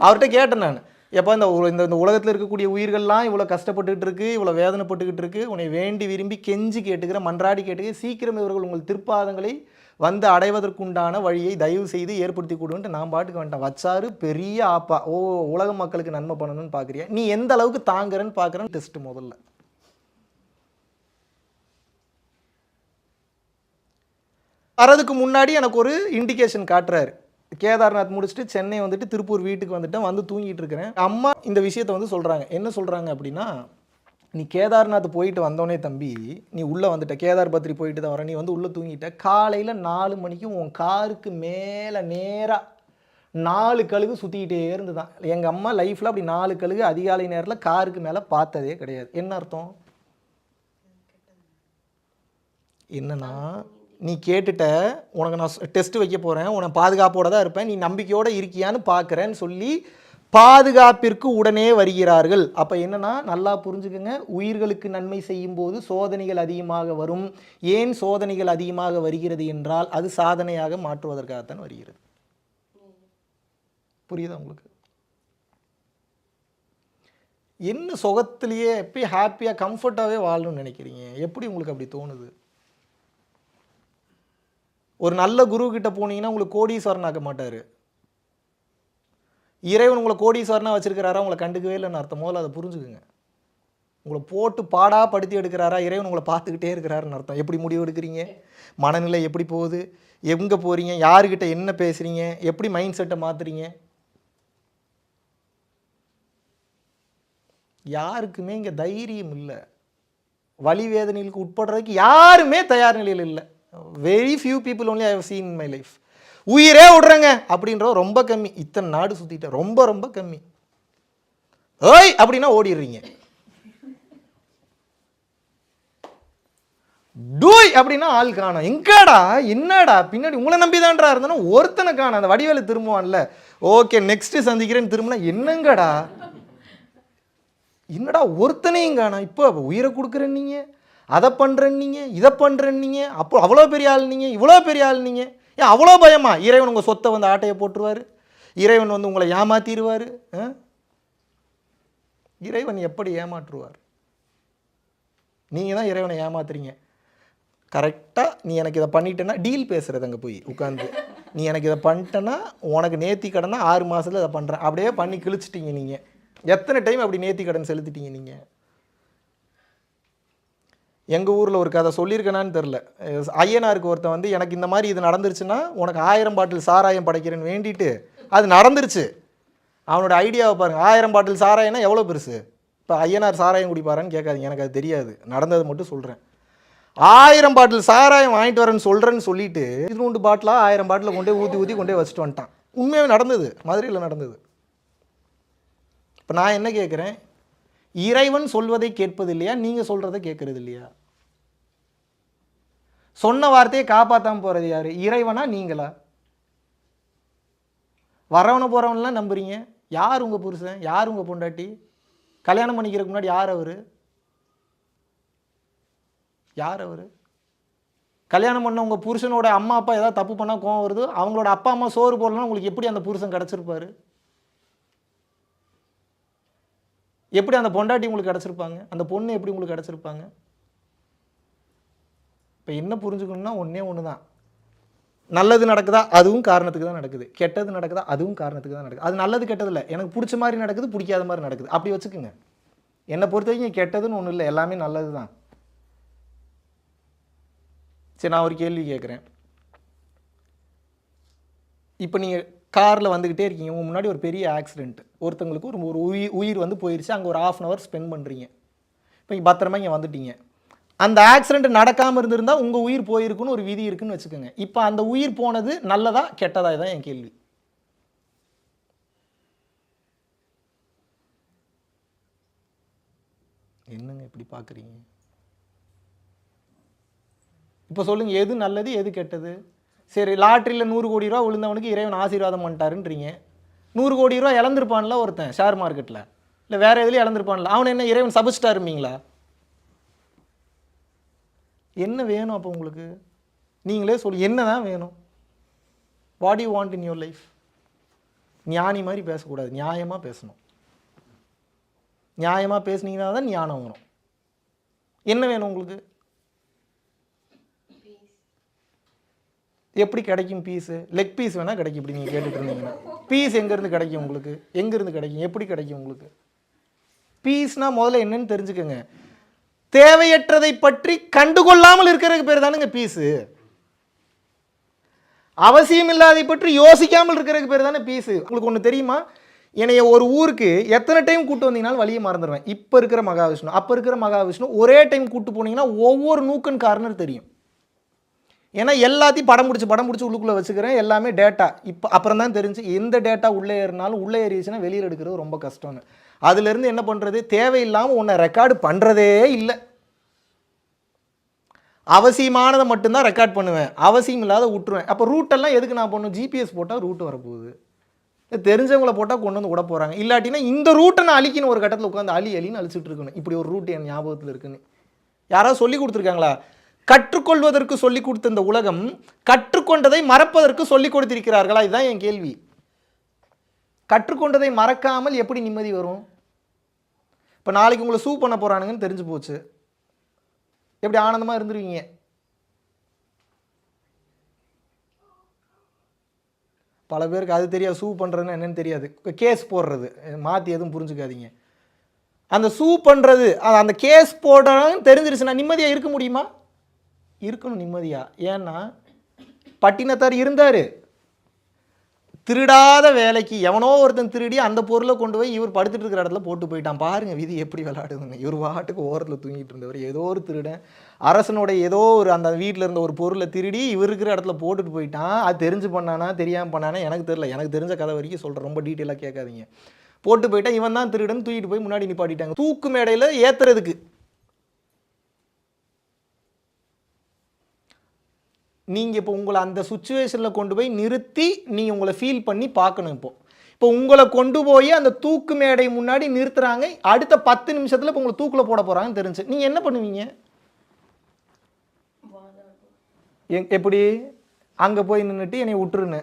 அவர்கிட்ட கேட்டேன் நான், எப்போ இந்த உலகத்தில் இருக்கக்கூடிய உயிர்கள்லாம் இவ்வளோ கஷ்டப்பட்டுக்கிட்டு இருக்குது, இவ்வளோ வேதனைப்பட்டுக்கிட்டு இருக்குது, உன்னை வேண்டி விரும்பி கெஞ்சி கேட்டுக்கிறேன், மன்றாடி கேட்டுக்கிறேன், சீக்கிரம் இவர்கள் உங்கள் திருப்பாதங்களை வந்து அடைவதற்குண்டான வழியை தயவு செய்து ஏற்படுத்தி கொடுன்ட்டு நான் பாட்டுக்கு வந்துட்டேன். வச்சாரு பெரிய ஆப்பா. ஓ, உலக மக்களுக்கு நன்மை பண்ணணும்னு பார்க்குறியா, நீ எந்த அளவுக்கு தாங்குறன்னு பார்க்குறேன்னு டெஸ்ட். முதல்ல வரதுக்கு முன்னாடி எனக்கு ஒரு இண்டிகேஷன் காட்டுறாரு. கேதார்நாத் முடிச்சுட்டு சென்னை வந்துட்டு திருப்பூர் வீட்டுக்கு வந்துட்டேன். வந்து தூங்கிட்டு இருக்கிறேன். அம்மா இந்த விஷயத்தை வந்து சொல்கிறாங்க. என்ன சொல்கிறாங்க அப்படின்னா, நீ கேதார்நாத் போயிட்டு வந்தோடனே தம்பி, நீ உள்ளே வந்துட்ட, கேதார் பத்ரி போயிட்டு தான் வர, நீ வந்து உள்ளே தூங்கிட்ட. காலையில் 4 மணிக்கு உன் காருக்கு மேலே நேராக 4 கழுகு சுற்றிக்கிட்டே இருந்து தான். எங்கள் அம்மா லைஃப்பில் அப்படி 4 கழுகு அதிகாலை நேரத்தில் காருக்கு மேலே பார்த்ததே கிடையாது. என்ன அர்த்தம்? என்னன்னா, நீ கேட்டுட்ட, உனக்கு நான் டெஸ்ட் வைக்க போகிறேன், உனக்கு பாதுகாப்போடு தான் இருப்பேன், நீ நம்பிக்கையோடு இருக்கியான்னு பார்க்குறேன்னு சொல்லி பாதுகாப்பிற்கு உடனே வருகிறார்கள். அப்போ என்னன்னா, நல்லா புரிஞ்சுக்கங்க, உயிர்களுக்கு நன்மை செய்யும் போது சோதனைகள் அதிகமாக வரும். ஏன் சோதனைகள் அதிகமாக வருகிறது என்றால் அது சாதனையாக மாற்றுவதற்காகத்தான் வருகிறது. புரியுதா உங்களுக்கு? என்ன சுகத்திலேயே எப்பயும் ஹாப்பியாக கம்ஃபர்ட்டாகவே வாழணும்னு நினைக்கிறீங்க? எப்படி உங்களுக்கு அப்படி தோணுது? ஒரு நல்ல குரு கிட்ட போனீங்கன்னா உங்களுக்கு கோடீஸ்வரன் ஆக்க மாட்டார். இறைவன் உங்களை கோடீஸ்வரனாக வச்சிருக்கிறாரா, உங்களை கண்டுக்கவே இல்லைன்னு அர்த்தம். முதல்ல அதை புரிஞ்சுக்குங்க. உங்களை போட்டு பாடாக படுத்தி எடுக்கிறாரா, இறைவன் உங்களை பார்த்துக்கிட்டே இருக்கிறாருன்னு அர்த்தம். எப்படி முடிவு எடுக்கிறீங்க, மனநிலை எப்படி போகுது, எங்கே போகிறீங்க, யாருக்கிட்ட என்ன பேசுகிறீங்க, எப்படி மைண்ட் செட்டை மாற்றுறீங்க. யாருக்குமே இங்கே தைரியம் இல்லை. வலி வேதனைகளுக்கு உட்படுறதுக்கு யாருமே தயார் நிலையில் இல்லை. Very few people only I have seen in my life. உயிரே விடுறேங்க அப்படின்ற ரொம்ப கம்மி. இத்தனை நாடு சுற்றிட்டேன், ரொம்ப ரொம்ப கம்மி. ஏய் அப்படின்னா ஓடிடுறீங்க. டூய் அப்படின்னா ஆள் காணும். எங்கடா என்னடா பின்னாடி உங்களை நம்பி தான்டா இருந்தனா ஒருத்தனை காணும். அந்த வடிவேலு திரும்புவான்ல, ஓகே நெக்ஸ்ட் சந்திக்கிறேன்னு திரும்பினா என்னங்கடா என்னடா ஒருத்தனையும் காணும். இப்போ உயிரை கொடுக்குறேன் நீங்கள், அதை பண்ணுறேன் நீங்கள், இதை பண்ணுறேன் நீங்கள், அப்போ அவ்வளோ பெரிய ஆள் நீங்கள், இவ்வளோ பெரிய ஆள் நீங்கள். ஏன் அவ்வளோ பயமா? இறைவன் உங்கள் சொத்தை வந்து ஆட்டையை போட்டுருவார், இறைவன் வந்து உங்களை ஏமாற்றிடுவார். இறைவன் எப்படி ஏமாற்றுவார்? நீங்கள் தான் இறைவனை ஏமாத்துறீங்க. கரெக்டாக நீ எனக்கு இதை பண்ணிட்டேன்னா டீல் பேசுகிறது அங்கே போய் உட்காந்து, நீ எனக்கு இதை பண்ணிட்டேன்னா உனக்கு நேர்த்தி கடனா 6 மாதத்தில் இதை பண்ணுறேன் அப்படியே பண்ணி கிழிச்சிட்டீங்க. நீங்கள் எத்தனை டைம் அப்படி நேர்த்தி கடன் செலுத்திட்டீங்க நீங்கள்? எங்கள் ஊரில் ஒரு கதை சொல்லியிருக்கேனான்னு தெரில. ஐயனாருக்கு ஒருத்தன் வந்து எனக்கு இந்த மாதிரி இது நடந்துருச்சுன்னா உனக்கு 1000 பாட்டில் சாராயம் படைக்கிறேன்னு வேண்டிட்டு அது நடந்துருச்சு. அவனோட ஐடியாவை பாருங்கள். 1000 பாட்டில் சாராயம்னா எவ்வளோ பெருசு? இப்போ ஐயனார் சாராயம் குடிப்பாரான்னு கேட்காதீங்க, எனக்கு அது தெரியாது, நடந்தது மட்டும் சொல்கிறேன். 1000 பாட்டில் சாராயம் வாங்கிட்டு வரேன்னு சொல்கிறேன்னு சொல்லிட்டு 2 பாட்டிலாக 1000 பாட்டில் கொண்டே ஊற்றி கொண்டே வச்சுட்டு வந்துட்டான். உண்மையாக நடந்தது, மதுரையில் நடந்தது. இப்போ நான் என்ன கேட்குறேன், இறைவன் சொல்வதை கேட்பது இல்லையா, நீங்கள் சொல்கிறத கேட்கறது இல்லையா? சொன்ன வார்த்தையை காப்பாற்றாமல் போகிறது யார், இறைவனா நீங்களா? வரவனை போகிறவன்லாம் நம்புறீங்க. யார் உங்கள் புருஷன், யார் உங்கள் பொண்டாட்டி? கல்யாணம் பண்ணிக்கிறதுக்கு முன்னாடி யார் அவர்? யார் அவர்? கல்யாணம் பண்ண உங்கள் புருஷனோட அம்மா அப்பா ஏதாவது தப்பு பண்ணால் கோவம் வருது, அவங்களோட அப்பா அம்மா சோறு போடலாம், உங்களுக்கு எப்படி அந்த புருஷன் கிடச்சிருப்பாரு? எப்படி அந்த பொண்டாட்டி உங்களுக்கு கிடச்சிருப்பாங்க? அந்த பொண்ணு எப்படி உங்களுக்கு கிடச்சிருப்பாங்க? இப்போ என்ன புரிஞ்சுக்கணும்னா ஒன்று தான், நல்லது நடக்குதா அதுவும் காரணத்துக்கு தான் நடக்குது, கெட்டது நடக்குதா அதுவும் காரணத்துக்கு தான் நடக்குது. அது நல்லது கெட்டது இல்லை, எனக்கு பிடிச்ச மாதிரி நடக்குது, பிடிக்காத மாதிரி நடக்குது, அப்படி வச்சுக்கோங்க. என்னை பொறுத்த வரைக்கும் கெட்டதுன்னு ஒன்றும் இல்லை, எல்லாமே நல்லது தான். சரி, நான் ஒரு கேள்வி கேட்குறேன். இப்போ நீங்கள் காரில் வந்துக்கிட்டே இருக்கீங்க, உங்கள் முன்னாடி ஒரு பெரிய ஆக்சிடென்ட், ஒருத்தங்களுக்கு ஒரு உயிர் வந்து போயிடுச்சு, அங்கே ஒரு 1/2 hour ஸ்பெண்ட் பண்ணுறீங்க. இப்போ நீங்கள் பத்திரமா இங்கே வந்துட்டீங்க. அந்த ஆக்சிடென்ட் நடக்காமல் இருந்திருந்தால் உங்கள் உயிர் போயிருக்குன்னு ஒரு விதி இருக்குன்னு வச்சுக்கோங்க. இப்போ அந்த உயிர் போனது நல்லதா கெட்டதா? தான் என் கேள்வி. என்னங்க இப்படி பார்க்குறீங்க? இப்போ சொல்லுங்கள், எது நல்லது எது கெட்டது? சரி, லாட்ரியில் 100 கோடி ரூபா விழுந்தவனுக்கு இறைவன் ஆசீர்வாதம் பண்ணிட்டாருன்றீங்க. 100 கோடி ரூபா இழந்திருப்பான்ல ஒருத்தன் ஷேர் மார்க்கெட்டில், இல்லை வேறு எதுலேயும் இழந்திருப்பான்ல, அவனை என்ன இறைவன் சபிச்சிட்டாருமீங்களா? என்ன வேணும் அப்போ உங்களுக்கு? நீங்களே சொல்லு, என்ன தான் வேணும்? What you want in your life? ஞானி மாதிரி பேசக்கூடாது, நியாயமாக பேசணும். நியாயமாக பேசுனீங்கன்னா தான் ஞானம் வரும். என்ன வேணும் உங்களுக்கு? எப்படி கிடைக்கும் பீஸு? லெக் பீஸ் வேணால் கிடைக்கும். இப்படி நீங்கள் கேட்டுட்டு இருந்தீங்கன்னா பீஸ் எங்கேருந்து கிடைக்கும் உங்களுக்கு? எங்கேருந்து கிடைக்கும்? எப்படி கிடைக்கும் உங்களுக்கு? பீஸ்னால் முதல்ல என்னன்னு தெரிஞ்சுக்கோங்க. தேவையற்றதை பற்றி கண்டுகொள்ளாமல் இருக்கிறதுக்கு பேர் தானுங்க பீஸு. அவசியம் இல்லாதை பற்றி யோசிக்காமல் இருக்கிறதுக்கு பேர் தானே பீஸு. உங்களுக்கு ஒன்று தெரியுமா, என்னைய ஒரு ஊருக்கு எத்தனை டைம் கூட்டு வந்தீங்கனாலும் வழியை மறந்துடுவேன். இப்போ இருக்கிற மகாவிஷ்ணு, அப்போ இருக்கிற மகாவிஷ்ணு ஒரே டைம் கூட்டு போனீங்கன்னா ஒவ்வொரு நூக்கன் கார்னர் தெரியும். ஏன்னா எல்லாத்தையும் படம் பிடிச்சி உள்ளுக்குள்ளே வச்சுக்கிறேன், எல்லாமே டேட்டா. இப்போ அப்புறம் தான் தெரிஞ்சு எந்த டேட்டா உள்ளே ஏறினாலும் உள்ளே ஏறிச்சுன்னா வெளியில் எடுக்கிறது ரொம்ப கஷ்டம்னு. அதுலேருந்து என்ன பண்ணுறது, தேவையில்லாமல் உன்னை ரெக்கார்டு பண்ணுறதே இல்லை. அவசியமானதை மட்டும்தான் ரெக்கார்ட் பண்ணுவேன், அவசியம் இல்லாத விட்டுருவேன். அப்போ ரூட்டெல்லாம் எதுக்கு நான் பண்ணும், ஜிபிஎஸ் போட்டால் ரூட் வரப்போகுது, தெரிஞ்சவங்களை போட்டால் கொண்டு வந்து விட போகிறாங்க. இல்லாட்டினா இந்த ரூட்டை நான் அழிக்கணும், ஒரு கட்டத்தில் உட்காந்து அழின்னு அழிச்சிட்டு இருக்கணும். இப்படி ஒரு ரூட் என் ஞாபகத்தில் இருக்குன்னு யாராவது சொல்லி கொடுத்துருக்காங்களா? கற்றுக்கொள்வதற்கு சொல்லிக் கொடுத்த இந்த உலகம் கற்றுக்கொண்டதை மறப்பதற்கு சொல்லிக் கொடுத்திருக்கிறார்களா? இதுதான் என் கேள்வி. கற்றுக்கொண்டதை மறக்காமல் எப்படி நிம்மதி வரும்? இப்போ நாளைக்கு உங்களை சூ பண்ண போகிறானுங்கன்னு தெரிஞ்சு போச்சு, எப்படி ஆனந்தமாக இருந்துருவீங்க? பல பேருக்கு அது தெரியாது, சூ பண்ணுறதுன்னு என்னென்னு தெரியாது, கேஸ் போடுறது, மாற்றி எதுவும் புரிஞ்சுக்காதீங்க. அந்த சூ பண்ணுறது, அந்த கேஸ் போடுறாங்கன்னு தெரிஞ்சிருச்சுன்னா நிம்மதியாக இருக்க முடியுமா? இருக்கணும் நிம்மதியாக. ஏன்னா பட்டினத்தார் இருந்தார், திருடாத வேலைக்கு எவனோ ஒருத்தன் திருடி அந்த பொருளை கொண்டு போய் இவர் படுத்துட்டு இருக்கிற இடத்துல போட்டு போயிட்டான். பாருங்கள் விதி எப்படி விளையாடுதுன்னு. இவர் வாட்டுக்கு ஓரத்தில் தூங்கிட்டு இருந்தவர், ஏதோ ஒரு திருடன் அரசனோட ஏதோ ஒரு அந்த வீட்டில் இருந்த ஒரு பொருளை திருடி இவர் இருக்கிற இடத்துல போட்டுட்டு போயிட்டான். அது தெரிஞ்சு பண்ணானா தெரியாமல் பண்ணானா எனக்கு தெரியல, எனக்கு தெரிஞ்ச கதை வரைக்கும் சொல்கிறேன், ரொம்ப டீட்டெயிலாக கேட்காதீங்க. போட்டு போயிட்டான், இவன் தான் திருடன், தூக்கிட்டு போய் முன்னாடி நிப்பாட்டிட்டாங்க தூக்கு மேடையில் ஏற்றுறதுக்கு. நீங்கள் இப்போ உங்களை அந்த சுச்சுவேஷனில் கொண்டு போய் நிறுத்தி நீங்கள் உங்களை ஃபீல் பண்ணி பார்க்கணும். இப்போ உங்களை கொண்டு போய் அந்த தூக்கு மேடை முன்னாடி நிறுத்துறாங்க, அடுத்த 10 நிமிஷத்தில் இப்போ உங்களை தூக்கில் போட போகிறாங்கன்னு தெரிஞ்சு நீங்கள் என்ன பண்ணுவீங்க? எப்படி அங்கே போய் நின்றுட்டு என்னை விட்டுருன்னு?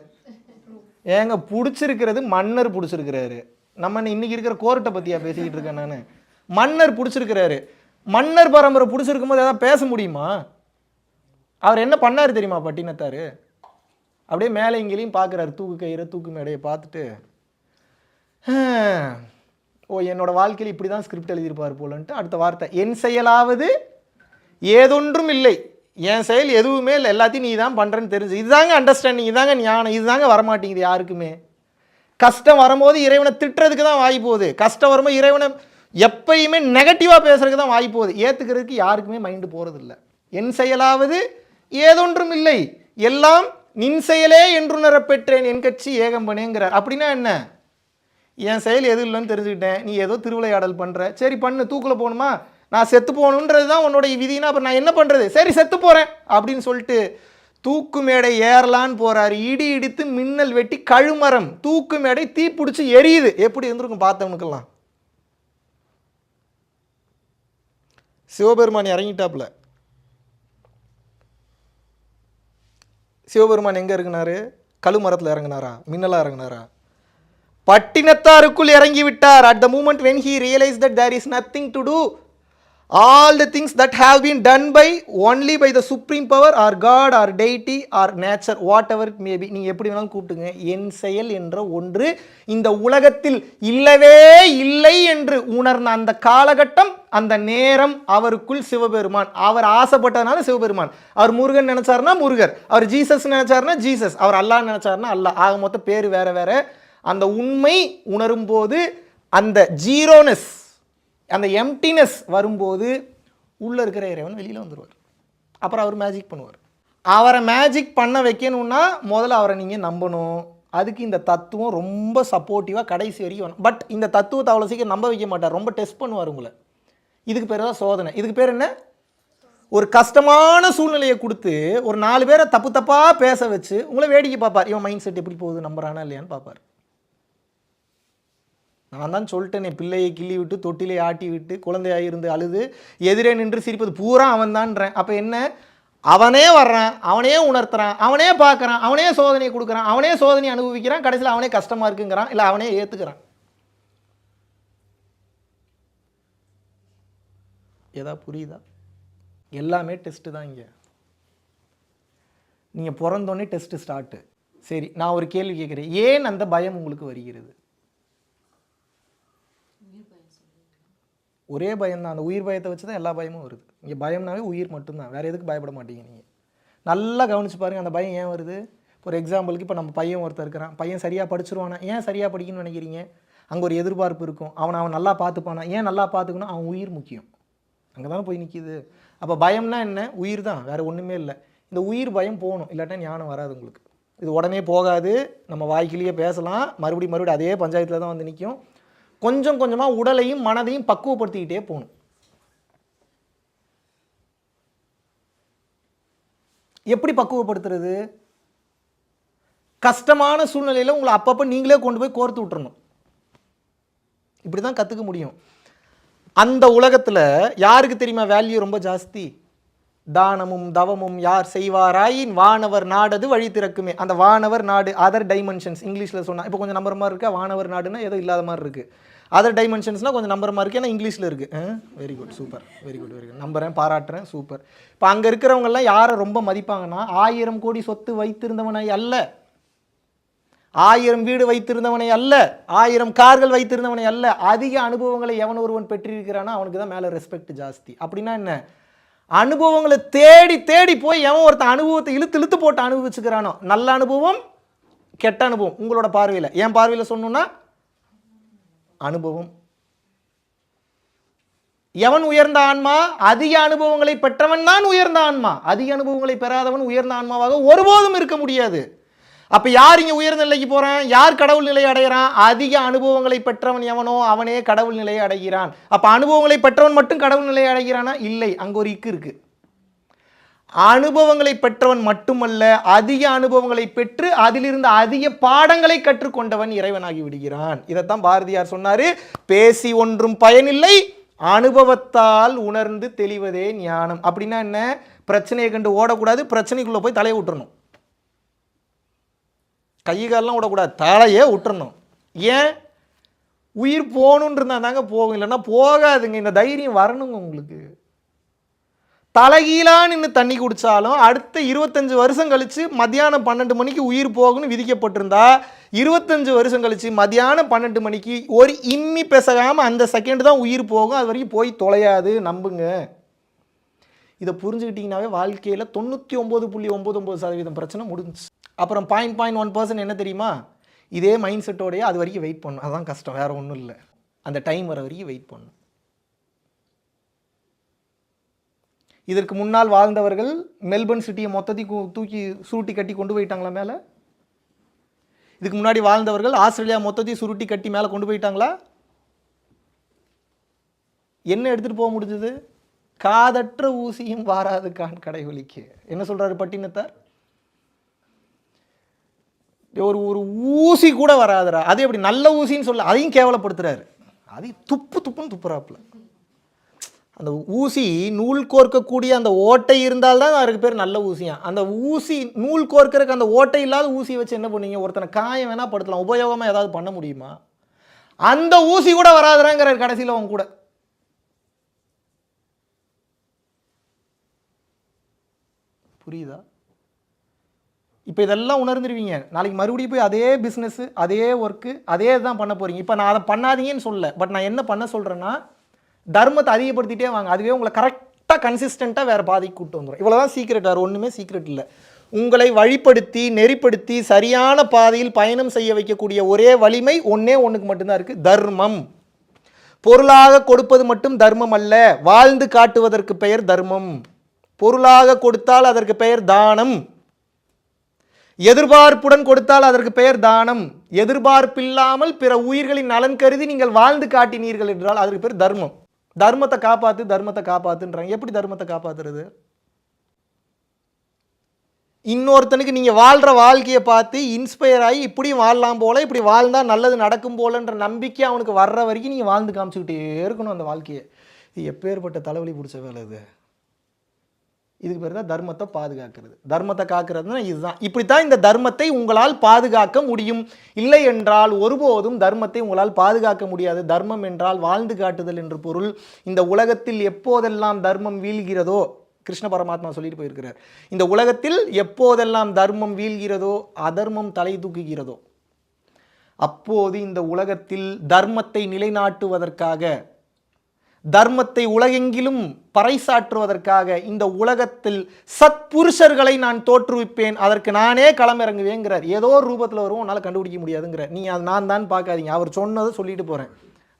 ஏங்க பிடிச்சிருக்கிறது மன்னர் பிடிச்சிருக்கிறாரு. நம்ம இன்னைக்கு இருக்கிற கோர்ட்டை பற்றியா பேசிக்கிட்டு இருக்கேன் நான்? மன்னர் பிடிச்சிருக்கிறாரு, மன்னர் பரம்பரை பிடிச்சிருக்கும் போது ஏதாவது பேச முடியுமா? அவர் என்ன பண்ணார் தெரியுமா பட்டினத்தார்? அப்படியே மேலே இங்கேயும் பார்க்குறாரு, தூக்கு கயிறு தூக்கு மேடையை பார்த்துட்டு, ஓ என்னோட வாழ்க்கையில் இப்படி தான் ஸ்கிரிப்ட் எழுதியிருப்பார் போலன்ட்டு அடுத்த வார்த்தை, என் செயலாவது ஏதொன்றும் இல்லை, என் செயல் எதுவுமே இல்லை, எல்லாத்தையும் நீ தான் பண்ணுறேன்னு தெரிஞ்சு. இதுதாங்க அண்டர்ஸ்டாண்டிங், இதுதாங்க ஞானம், இதுதாங்க வரமாட்டேங்குது யாருக்குமே. கஷ்டம் வரும்போது இறைவனை திட்டுறதுக்கு தான் வாய் போகுது, கஷ்டம் வரும்போது இறைவனை எப்பயுமே நெகட்டிவாக பேசுறதுக்கு தான் வாய் போகுது, ஏற்றுக்கிறதுக்கு யாருக்குமே மைண்டு போகிறதில்ல. என் செயலாவது ஏதொன்றும் இல்லை, எல்லாம் நின் செயலே என்றுணர பெற்றேன், என் கட்சி ஏகம்பனேங்கிறார். அப்படின்னா என்ன? என் செயல் எதுவும் இல்லைன்னு தெரிஞ்சுக்கிட்டேன், நீ ஏதோ திருவிளையாடல் பண்ணுற, சரி பண்ணு, தூக்கில் போகணுமா, நான் செத்து போகணுன்றது தான் உன்னோட விதினா, அப்புறம் நான் என்ன பண்ணுறது, சரி செத்து போகிறேன் அப்படின்னு சொல்லிட்டு தூக்கு மேடை ஏறலான்னு போகிறாரு. இடி இடித்து மின்னல் வெட்டி கழுமரம், தூக்கு மேடை தீ பிடிச்சி எரியுது. எப்படி இருந்திருக்கும் பார்த்தவனுக்கெல்லாம்? சிவபெருமான் இறங்கிட்டாப்புல. சிவபெருமான் எங்கே இறங்கினாரு? கழுமரத்தில் இறங்கினாரா? மின்னலாக இறங்கினாரா? பட்டினத்தாருக்குள் இறங்கி விட்டார். At the moment when he realized that there is nothing to do, all the things that have been done by only by the supreme power or God or deity or nature, whatever it may be, நீங்கள் எப்படி வேணாலும் கூப்பிட்டுங்க, என் செயல் என்ற ஒன்று இந்த உலகத்தில் இல்லவே இல்லை என்று உணர்ந்த அந்த காலகட்டம், அந்த நேரம் அவருக்குள் சிவபெருமான். அவர் ஆசைப்பட்டதுனால சிவபெருமான். அவர் முருகன் நினைச்சாருன்னா முருகர், அவர் ஜீசஸ் நினைச்சாருன்னா ஜீசஸ், அவர் அல்லாஹ் நினைச்சாருன்னா அல்லாஹ். ஆக மொத்த பேர் வேற வேற. அந்த உண்மை உணரும் போது, அந்த ஜீரோனஸ், அந்த எம்டினஸ் வரும்போது உள்ளே இருக்கிற இறைவன் வெளியில் வந்துடுவார். அப்புறம் அவர் மேஜிக் பண்ணுவார். அவரை மேஜிக் பண்ண வைக்கணும்னா முதல்ல அவரை நீங்கள் நம்பணும். அதுக்கு இந்த தத்துவம் ரொம்ப சப்போர்ட்டிவாக கடைசி வரைக்கும் வேணும். பட் இந்த தத்துவத்தை அவ்வளோ சீக்கிரம் நம்ப வைக்க மாட்டார், ரொம்ப டெஸ்ட் பண்ணுவார் உங்களை. இதுக்கு பேர் தான் சோதனை. இதுக்கு பேர் என்ன? ஒரு கஷ்டமான சூழ்நிலையை கொடுத்து ஒரு 4 பேரை தப்பு தப்பாக பேச வச்சு உங்களை வேடிக்கை பார்ப்பார். இவன் மைண்ட் செட் எப்படி போகுது, நம்புறானா இல்லையான்னு பார்ப்பார். நான் தான் சொல்லிட்டேன், என் பிள்ளையை கிள்ளி விட்டு தொட்டிலே ஆட்டி விட்டு குழந்தையாக இருந்து அழுது எதிரே நின்று சிரிப்பது பூரா அவன் தான்றேன். அப்போ என்ன? அவனே வர்றான், அவனே உணர்த்துறான், அவனே பார்க்குறான், அவனே சோதனையை கொடுக்குறான், அவனே சோதனையை அனுபவிக்கிறான், கடைசியில் அவனே கஷ்டமாக இருக்குங்கிறான், இல்லை அவனே ஏற்றுக்கிறான். ஏதா புரியுதா? எல்லாமே டெஸ்ட்டு தான். இங்கே நீங்கள் பிறந்தோடனே டெஸ்ட்டு ஸ்டார்ட்டு. சரி, நான் ஒரு கேள்வி கேட்குறேன், ஏன் அந்த பயம் உங்களுக்கு வருகிறது? ஒரே பயம் தான், அந்த உயிர் பயத்தை வச்சு தான் எல்லா பயமும் வருது. இங்கே பயம்னாவே உயிர் மட்டும்தான், வேறு எதுக்கு பயப்பட மாட்டீங்க நீங்கள். நல்லா கவனித்து பாருங்கள், அந்த பயம் ஏன் வருது. ஒரு எக்ஸாம்பிளுக்கு இப்போ நம்ம பையன் ஒருத்தர் இருக்கிறான், பையன் சரியாக படிச்சிருவானா? ஏன் சரியாக படிக்கணும்னு நினைக்கிறீங்க? அங்கே ஒரு எதிர்பார்ப்பு இருக்கும், அவன் நல்லா பார்த்துப்பானா? ஏன் நல்லா பார்த்துக்கணும்? அவன் உயிர் முக்கியம், அங்கே தானே போய் நிற்கிது. அப்போ பயம்னா என்ன? உயிர் தான், வேறு ஒன்றுமே இல்லை. இந்த உயிர் பயம் போகணும், இல்லாட்டா ஞானம் வராது உங்களுக்கு. இது உடனே போகாது, நம்ம வாய்க்கிலேயே பேசலாம், மறுபடியும் அதே பஞ்சாயத்தில் தான் வந்து நிற்கும். கொஞ்சம் கொஞ்சமாக உடலையும் மனதையும் பக்குவப்படுத்திக்கிட்டே போகணும். எப்படி பக்குவப்படுத்துறது? கஷ்டமான சூழ்நிலையில் உங்களை அப்பப்போ நீங்களே கொண்டு போய் கோர்த்து விட்டுறணும். இப்படி தான் கற்றுக்க முடியும். அந்த உலகத்தில் யாருக்கு தெரியுமா வேல்யூ ரொம்ப ஜாஸ்தி? தானமும் தவமும் யார் செய்வாராயின் வானவர் நாடது வழி திறக்குமே. அந்த வானவர் நாடு, அதர் டைமென்ஷன்ஸ் இங்கிலீஷில் சொன்னால் இப்போ கொஞ்சம் நம்புற மாதிரி இருக்கா? வானவர் நாடுனா ஏதோ இல்லாத மாதிரி இருக்குது. அதர் டைமென்ஷன்ஸ்னால் கொஞ்சம் நம்புற மாதிரி இருக்குது, ஏன்னா இங்கிலீஷில் இருக்குது. Very good, super, very good, very good, நம்புகிறேன், பாராட்டுறேன், சூப்பர். இப்போ அங்கே இருக்கிறவங்கெல்லாம் யாரை ரொம்ப மதிப்பாங்கன்னா 1000 கோடி சொத்து வைத்திருந்தவனை அல்ல, 1000 வீடு வைத்திருந்தவனை அல்ல, 1000 கார்கள் வைத்திருந்தவனை அல்ல, அதிக அனுபவங்களை எவன் ஒருவன் பெற்றிருக்கிறானோ அவனுக்கு தான் மேலே ரெஸ்பெக்ட் ஜாஸ்தி. அப்படின்னா என்ன? அனுபவங்களை தேடி தேடி போய் எவன் ஒருத்தன் அனுபவத்தை இழுத்து போட்டு அனுபவிச்சுக்கிறானோ, நல்ல அனுபவம் கெட்ட அனுபவம் உங்களோட பார்வையில், என் பார்வையில் சொன்னோன்னா அனுபவம். எவன் உயர்ந்த ஆன்மா? அதிக அனுபவங்களை பெற்றவன் தான் உயர்ந்த ஆன்மா. அதிக அனுபவங்களை பெறாதவன் உயர்ந்த ஆன்மாவாக ஒருபோதும் இருக்க முடியாது. அப்போ யார் இங்கே உயர்ந்த நிலைக்கு போகிறான்? யார் கடவுள் நிலையை அடைகிறான்? அதிக அனுபவங்களை பெற்றவன் எவனோ அவனே கடவுள் நிலையை அடைகிறான். அப்போ அனுபவங்களை பெற்றவன் மட்டும் கடவுள் நிலையை அடைகிறானா? இல்லை, அங்கே ஒரு இக்கு இருக்கு. அனுபவங்களை பெற்றவன் மட்டுமல்ல, அதிக அனுபவங்களை பெற்று அதிலிருந்து அதிக பாடங்களை கற்றுக்கொண்டவன் இறைவனாகி விடுகிறான். இதைத்தான் பாரதியார் சொன்னாரு, பேசி ஒன்றும் பயனில்லை, அனுபவத்தால் உணர்ந்து தெளிவதே ஞானம். அப்படின்னா என்ன? பிரச்சனையை கண்டு ஓடக்கூடாது, பிரச்சனைக்குள்ளே போய் தலையை விட்டுறணும். கைகாலெலாம் விடக்கூடாது, தலையே விட்டுறணும். ஏன்? உயிர் போகணுன்னு இருந்தால் தாங்க போகும், இல்லைன்னா போகாதுங்க. இந்த தைரியம் வரணுங்க உங்களுக்கு. தலைகீழாக நின்று தண்ணி குடித்தாலும் அடுத்த 25 வருஷம் கழித்து மத்தியானம் 12 மணிக்கு உயிர் போகணும்னு விதிக்கப்பட்டிருந்தா 25 வருஷம் கழித்து மத்தியானம் 12 மணிக்கு ஒரு இம்மி பெசகாமல் அந்த செகண்ட் தான் உயிர் போகும். அது வரைக்கும் போய் தொலையாது, நம்புங்க. இதை புரிஞ்சுக்கிட்டிங்கனாவே வாழ்க்கையில் 99.99% பிரச்சனை முடிஞ்சிச்சு. அப்புறம் 0.1% என்ன தெரியுமா? இதே மைண்ட் செட்டோடையே அது வரைக்கும் வெயிட் பண்ணணும். அதுதான் கஷ்டம், வேறு ஒன்றும் இல்லை. அந்த டைம் வர வரைக்கும் வெயிட் பண்ணணும். இதற்கு முன்னால் வாழ்ந்தவர்கள் மெல்பர்ன் சிட்டியை மொத்தத்தையும் தூக்கி சுருட்டி கட்டி கொண்டு போயிட்டாங்களா மேலே? இதுக்கு முன்னாடி வாழ்ந்தவர்கள் ஆஸ்திரேலியா மொத்தத்தையும் சுருட்டி கட்டி மேலே கொண்டு போயிட்டாங்களா? என்ன எடுத்துகிட்டு போக முடிஞ்சது? காதற்ற ஊசியும் வாராது கான் கடைவெளிக்கு. என்ன சொல்கிறாரு பட்டினத்தார்? ஒரு ஊசி கூட வராதுரா. அது எப்படி நல்ல ஊசின்னு சொல்ல, அதையும் கேவலப்படுத்துறாரு. அதையும் துப்புன்னு துப்புறாப்புல. அந்த ஊசி நூல் கோர்க்கக்கூடிய அந்த ஓட்டை இருந்தால்தான் அதுக்கு பேர் நல்ல ஊசியா. அந்த ஊசி நூல் கோர்க்கறதுக்கு அந்த ஓட்டை இல்லாத ஊசியை வச்சு என்ன பண்ணுவீங்க? ஒருத்தனை காயம் வேணா படுத்தலாம், உபயோகமாக ஏதாவது பண்ண முடியுமா? அந்த ஊசி கூட வராதுறாங்கிற கடைசியில் அவங்க கூட. புரியுதா? இப்போ இதெல்லாம் உணர்ந்துருவீங்க. நாளைக்கு மறுபடியும் போய் அதே பிஸ்னஸ், அதே ஒர்க்கு, அதே தான் பண்ண போகிறீங்க. இப்போ நான் அதை பண்ணாதீங்கன்னு சொல்ல, பட் நான் என்ன பண்ண சொல்கிறேன்னா, தர்மத்தை அதிகப்படுத்திட்டே வாங்க. அதுவே உங்களை கரெக்டாக கன்சிஸ்டண்ட்டாக வேறு பாதைக்கு கூப்பிட்டு வந்துடும். இவ்வளோதான் சீக்ரெட், வேறு ஒன்றுமே சீக்ரெட் இல்லை. உங்களை வழிப்படுத்தி நெறிப்படுத்தி சரியான பாதையில் பயணம் செய்ய வைக்கக்கூடிய ஒரே வலிமை ஒன்றுக்கு மட்டும்தான் இருக்குது, தர்மம். பொருளாக கொடுப்பது மட்டும் தர்மம் அல்ல, வாழ்ந்து காட்டுவதற்கு பெயர் தர்மம். பொருளாக கொடுத்தால் அதற்கு பெயர் தானம், எதிர்பார்ப்புடன் கொடுத்தால் அதற்கு பெயர் தானம். எதிர்பார்ப்பில்லாமல் பிற உயிர்களின் நலன் கருதி நீங்கள் வாழ்ந்து காட்டினீர்கள் என்றால் அதற்கு பேர் தர்மம். தர்மத்தை காப்பாற்று, தர்மத்தை காப்பாற்றுன்றாங்க. எப்படி தர்மத்தை காப்பாற்றுறது? இன்னொருத்தனுக்கு நீங்கள் வாழ்கிற வாழ்க்கையை பார்த்து இன்ஸ்பயர் ஆகி இப்படியும் வாழலாம் போல, இப்படி வாழ்ந்தால் நல்லது நடக்கும் போலன்ற நம்பிக்கை அவனுக்கு வர்ற வரைக்கும் நீங்கள் வாழ்ந்து காமிச்சுக்கிட்டே இருக்கணும் அந்த வாழ்க்கையை. இது எப்பேற்பட்ட தலைவலி பிடிச்ச வேலை இது. இதுக்கு பேர் தான் தர்மத்தை பாதுகாக்கிறது. தர்மத்தை காக்கிறதுனா இதுதான். இப்படித்தான் இந்த தர்மத்தை உங்களால் பாதுகாக்க முடியும். இல்லை என்றால் ஒருபோதும் தர்மத்தை உங்களால் பாதுகாக்க முடியாது. தர்மம் என்றால் வாழ்ந்து காட்டுதல் என்று பொருள். இந்த உலகத்தில் எப்போதெல்லாம் தர்மம் வீழ்கிறதோ, கிருஷ்ண பரமாத்மா சொல்லிட்டு போயிருக்கிறார், இந்த உலகத்தில் எப்போதெல்லாம் தர்மம் வீழ்கிறதோ அதர்மம் தலை தூக்குகிறதோ அப்போது இந்த உலகத்தில் தர்மத்தை நிலைநாட்டுவதற்காக, தர்மத்தை உலகெங்கிலும் பறைசாற்றுவதற்காக இந்த உலகத்தில் சத்புருஷர்களை நான் தோற்றுவிப்பேன், அதற்கு நானே களமிறங்குவேங்கிறார். ஏதோ ஒரு ரூபத்தில் வரும், உன்னால் கண்டுபிடிக்க முடியாதுங்கிறார். நீ அது நான் தான் பார்க்காதீங்க, அவர் சொன்னதை சொல்லிட்டு போகிறேன்.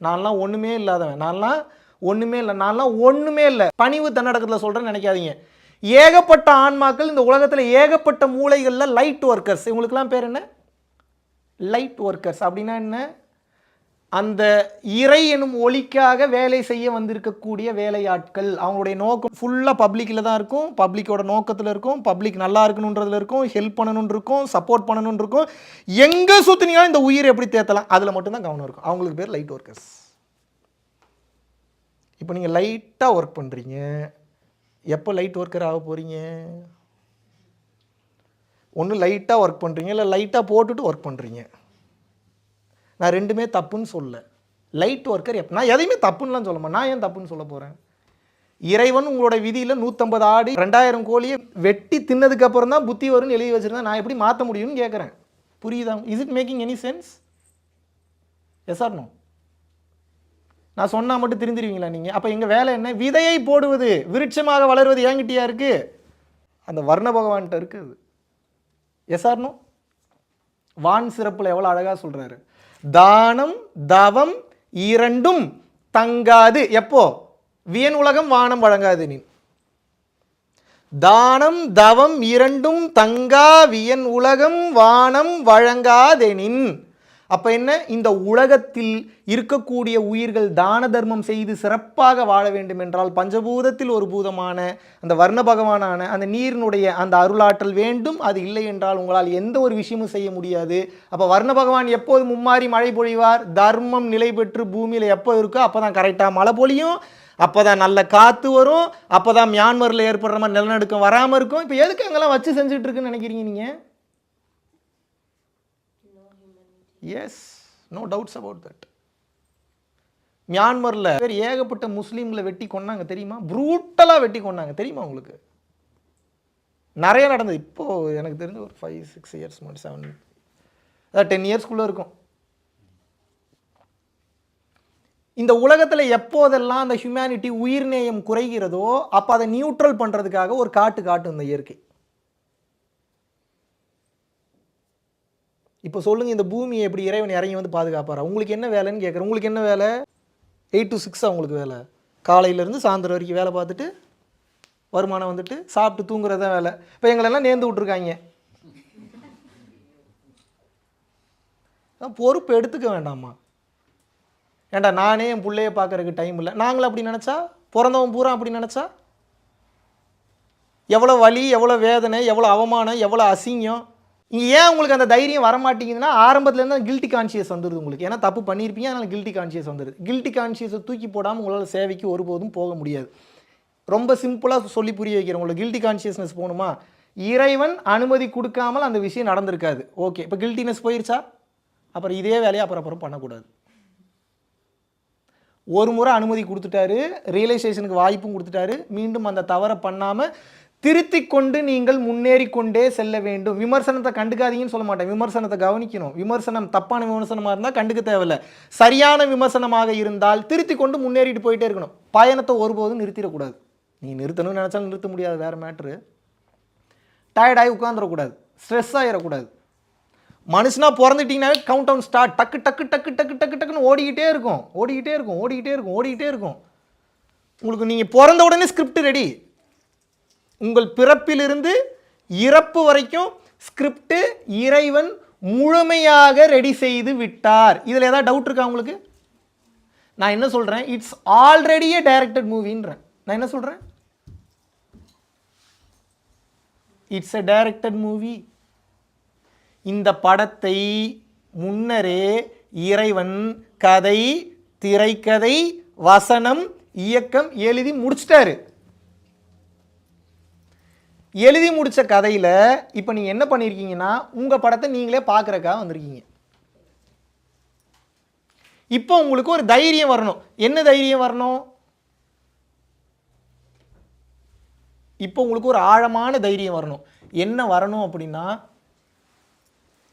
நான்லாம் ஒன்றுமே இல்லாதவன், நான்லாம் ஒன்றுமே இல்லை, நான்லாம் ஒன்றுமே இல்லை. பணிவு தன்னடக்கத்தில் சொல்கிறேன்னு நினைக்காதீங்க. ஏகப்பட்ட ஆன்மாக்கள் இந்த உலகத்தில் ஏகப்பட்ட மூளைகளில் லைட் ஒர்க்கர்ஸ். இவங்களுக்கெல்லாம் பேர் என்ன? Light workers. அப்படின்னா என்ன? அந்த இறை எனும் ஒளிக்காக வேலை செய்ய வந்திருக்கக்கூடிய வேலையாட்கள். அவங்களுடைய நோக்கம் ஃபுல்லாக பப்ளிக்கில் தான் இருக்கும், பப்ளிக்கோட நோக்கத்தில் இருக்கும், பப்ளிக் நல்லா இருக்கணுன்றதுல இருக்கும், ஹெல்ப் பண்ணணுன்னு இருக்கும், சப்போர்ட் பண்ணணுன்னு இருக்கும். எங்கே சுற்றினாலும் இந்த உயிர் எப்படி தேத்தலாம் அதில் மட்டும்தான் கவனம் இருக்கும். அவங்களுக்கு பேர் லைட் ஒர்க்கர்ஸ். இப்போ நீங்கள் லைட்டாக ஒர்க் பண்ணுறீங்க, எப்போ லைட் ஒர்க்கர் ஆக போகிறீங்க? ஒன்று லைட்டாக ஒர்க் பண்ணுறீங்க, இல்லை லைட்டாக போட்டுட்டு ஒர்க் பண்ணுறீங்க. நான் ரெண்டுமே தப்புன்னு சொல்ல. லைட் ஒர்க்கர் நான் எதையுமே தப்புன்னுலாம் சொல்ல மாட்டேன். நான் ஏன் தப்புன்னு சொல்ல போகிறேன்? இறைவன் உங்களோட விதியில் 150 ஆடு 2000 கோழியை வெட்டி தின்னதுக்கு அப்புறம் தான் புத்தி வரும்னு எழுதி வச்சுருந்தா நான் எப்படி மாற்ற முடியும்னு கேட்குறேன். புரியுதா? Is it making any sense? Yes or no? நான் சொன்னால் மட்டும் திருந்திருவீங்களா நீங்கள்? அப்போ எங்கள் வேலை என்ன? விதையை போடுவது, விருட்சமாக வளருவது என்கிட்டயா இருக்குது? அந்த வர்ண பகவான்கிட்ட இருக்குது. Yes or no? வான் சிறப்பில் எவ்வளோ அழகாக சொல்கிறாரு, தானம் தவம் இரண்டும் தங்காது. எப்போ? வியன் உலகம் வானம் வழங்காது. நீ தானம் தவம் இரண்டும் தங்கா வியன் உலகம் வானம் வழங்காதெனின். அப்போ என்ன? இந்த உலகத்தில் இருக்கக்கூடிய உயிர்கள் தான தர்மம் செய்து சிறப்பாக வாழ வேண்டும் என்றால் பஞ்சபூதத்தில் ஒரு பூதமான அந்த வர்ண பகவானான அந்த நீரினுடைய அந்த அருளாற்றல் வேண்டும். அது இல்லை என்றால் உங்களால் எந்த ஒரு விஷயமும் செய்ய முடியாது. அப்போ வர்ண பகவான் எப்போது மும்மாறி மழை பொழிவார்? தர்மம் நிலை பெற்று பூமியில் எப்போ இருக்கோ அப்போ தான் கரெக்டாக மழை பொழியும், அப்போ தான் நல்ல காற்று வரும், அப்போ தான் மியான்மரில் ஏற்படுற மாதிரி நிலநடுக்கம் வராமல் இருக்கும். இப்போ எதுக்கு அங்கெல்லாம் வச்சு செஞ்சுட்டு இருக்குன்னு நினைக்கிறீங்க நீங்கள்? Yes, no doubts about that. மியான்மரில் ஏகப்பட்ட முஸ்லீம்களை வெட்டி கொண்டாங்க தெரியுமா? ப்ரூட்டலாக வெட்டி கொண்டாங்க தெரியுமா உங்களுக்கு? நிறைய நடந்தது. இப்போது எனக்கு தெரிஞ்ச ஒரு 5-6 இயர்ஸ் முன்னாடி 7 அதாவது 10 இயர்ஸ்க்குள்ளே இருக்கும். இந்த உலகத்தில் எப்போதெல்லாம் அந்த ஹியூமனிட்டி உயிர்நேயம் குறைகிறதோ அப்போ அதை நியூட்ரல் பண்ணுறதுக்காக ஒரு காட்டு இந்த இயற்கை. இப்போ சொல்லுங்கள், இந்த பூமியை எப்படி இறைவன் இறங்கி வந்து பாதுகாப்பாரா? உங்களுக்கு என்ன வேலைன்னு கேட்குறேன். உங்களுக்கு என்ன வேலை? 8 to 6 உங்களுக்கு வேலை. காலையிலேருந்து சாயந்தரம் வரைக்கும் வேலை பார்த்துட்டு வருமானம் வந்துட்டு சாப்பிட்டு தூங்குறத வேலை. இப்போ எங்களெல்லாம் நேர்ந்து விட்ருக்காங்க. பொறுப்பு எடுத்துக்க வேண்டாமா? ஏண்டா நானே என் பிள்ளைய பார்க்கறதுக்கு டைம் இல்லை. நாங்களும் அப்படி நினச்சா, பிறந்தவன் பூரா அப்படி நினச்சா எவ்வளோ வலி, எவ்வளோ வேதனை, எவ்வளோ அவமானம், எவ்வளோ அசிங்கம். இங்கே ஏன் உங்களுக்கு அந்த தைரியம் வரமாட்டேங்குதுன்னா ஆரம்பத்துலேருந்து அந்த கில்ட்டி கான்ஷியஸ் வந்துடுது உங்களுக்கு. ஏன்னா தப்பு பண்ணியிருப்பீங்க, அதனால் கில்ட்டி கான்ஷியஸ் வந்துடுது. கில்ட்டி கான்ஷியஸை தூக்கி போடாமல் உங்களால் சேவைக்கு ஒருபோதும் போக முடியாது. ரொம்ப சிம்பிளாக சொல்லி புரிய வைக்கிறேன். உங்களுக்கு கில்ட்டி கான்ஷியஸ்னஸ் போகணுமா? இறைவன் அனுமதி கொடுக்காமல் அந்த விஷயம் நடந்திருக்காது. ஓகே, இப்போ கில்ட்டினஸ் போயிடுச்சா? அப்புறம் இதே வேலையை அப்புறம் பண்ணக்கூடாது. ஒரு முறை அனுமதி கொடுத்துட்டாரு, ரியலைசேஷனுக்கு வாய்ப்பும் கொடுத்துட்டாரு. மீண்டும் அந்த தவறை பண்ணாமல் திருத்தி கொண்டு நீங்கள் முன்னேறி கொண்டே செல்ல வேண்டும். விமர்சனத்தை கண்டுக்காதீங்கன்னு சொல்ல மாட்டேன், விமர்சனத்தை கவனிக்கணும். விமர்சனம் தப்பான விமர்சனமாக இருந்தால் கண்டுக்க தேவையில்லை. சரியான விமர்சனமாக இருந்தால் திருத்தி கொண்டு முன்னேறிட்டு போயிட்டே இருக்கணும். பயணத்தை ஒருபோதும் நிறுத்திடக்கூடாது. நீ நிறுத்தணும்னு நினச்சாலும் நிறுத்த முடியாது, வேறு மேட்ரு. டயர்டாகி உட்காந்துடக்கூடாது, ஸ்ட்ரெஸ் ஆகிடக்கூடாது. மனுஷனாக பிறந்துட்டிங்கனாவே கவுண்ட் டவுன் ஸ்டார்ட். டக்கு டக்கு டக்கு டக்கு டக்கு டக்குன்னு ஓடிக்கிட்டே இருக்கும். உங்களுக்கு நீங்கள் பிறந்த உடனே ஸ்கிரிப்ட் ரெடி. உங்கள் பிறப்பிலிருந்து இறப்பு வரைக்கும் ஸ்கிரிப்ட் இறைவன் முழுமையாக ரெடி செய்து விட்டார். இதில் ஏதாவது டவுட் இருக்கா உங்களுக்கு? நான் என்ன சொல்கிறேன்? இட்ஸ் ஆல்ரெடி எ டைரக்டட் மூவின்றேன். நான் என்ன சொல்கிறேன்? It's a directed movie. இந்த படத்தை முன்னரே இறைவன் கதை, திரைக்கதை, வசனம், இயக்கம் எழுதி முடிச்சிட்டாரு. எழுதி முடித்த கதையில் இப்போ நீங்கள் என்ன பண்ணியிருக்கீங்கன்னா உங்கள் படத்தை நீங்களே பார்க்குறக்காக வந்திருக்கீங்க. இப்போ உங்களுக்கு ஒரு தைரியம் வரணும். என்ன தைரியம் வரணும்? இப்போ உங்களுக்கு ஒரு ஆழமான தைரியம் வரணும். என்ன வரணும் அப்படின்னா,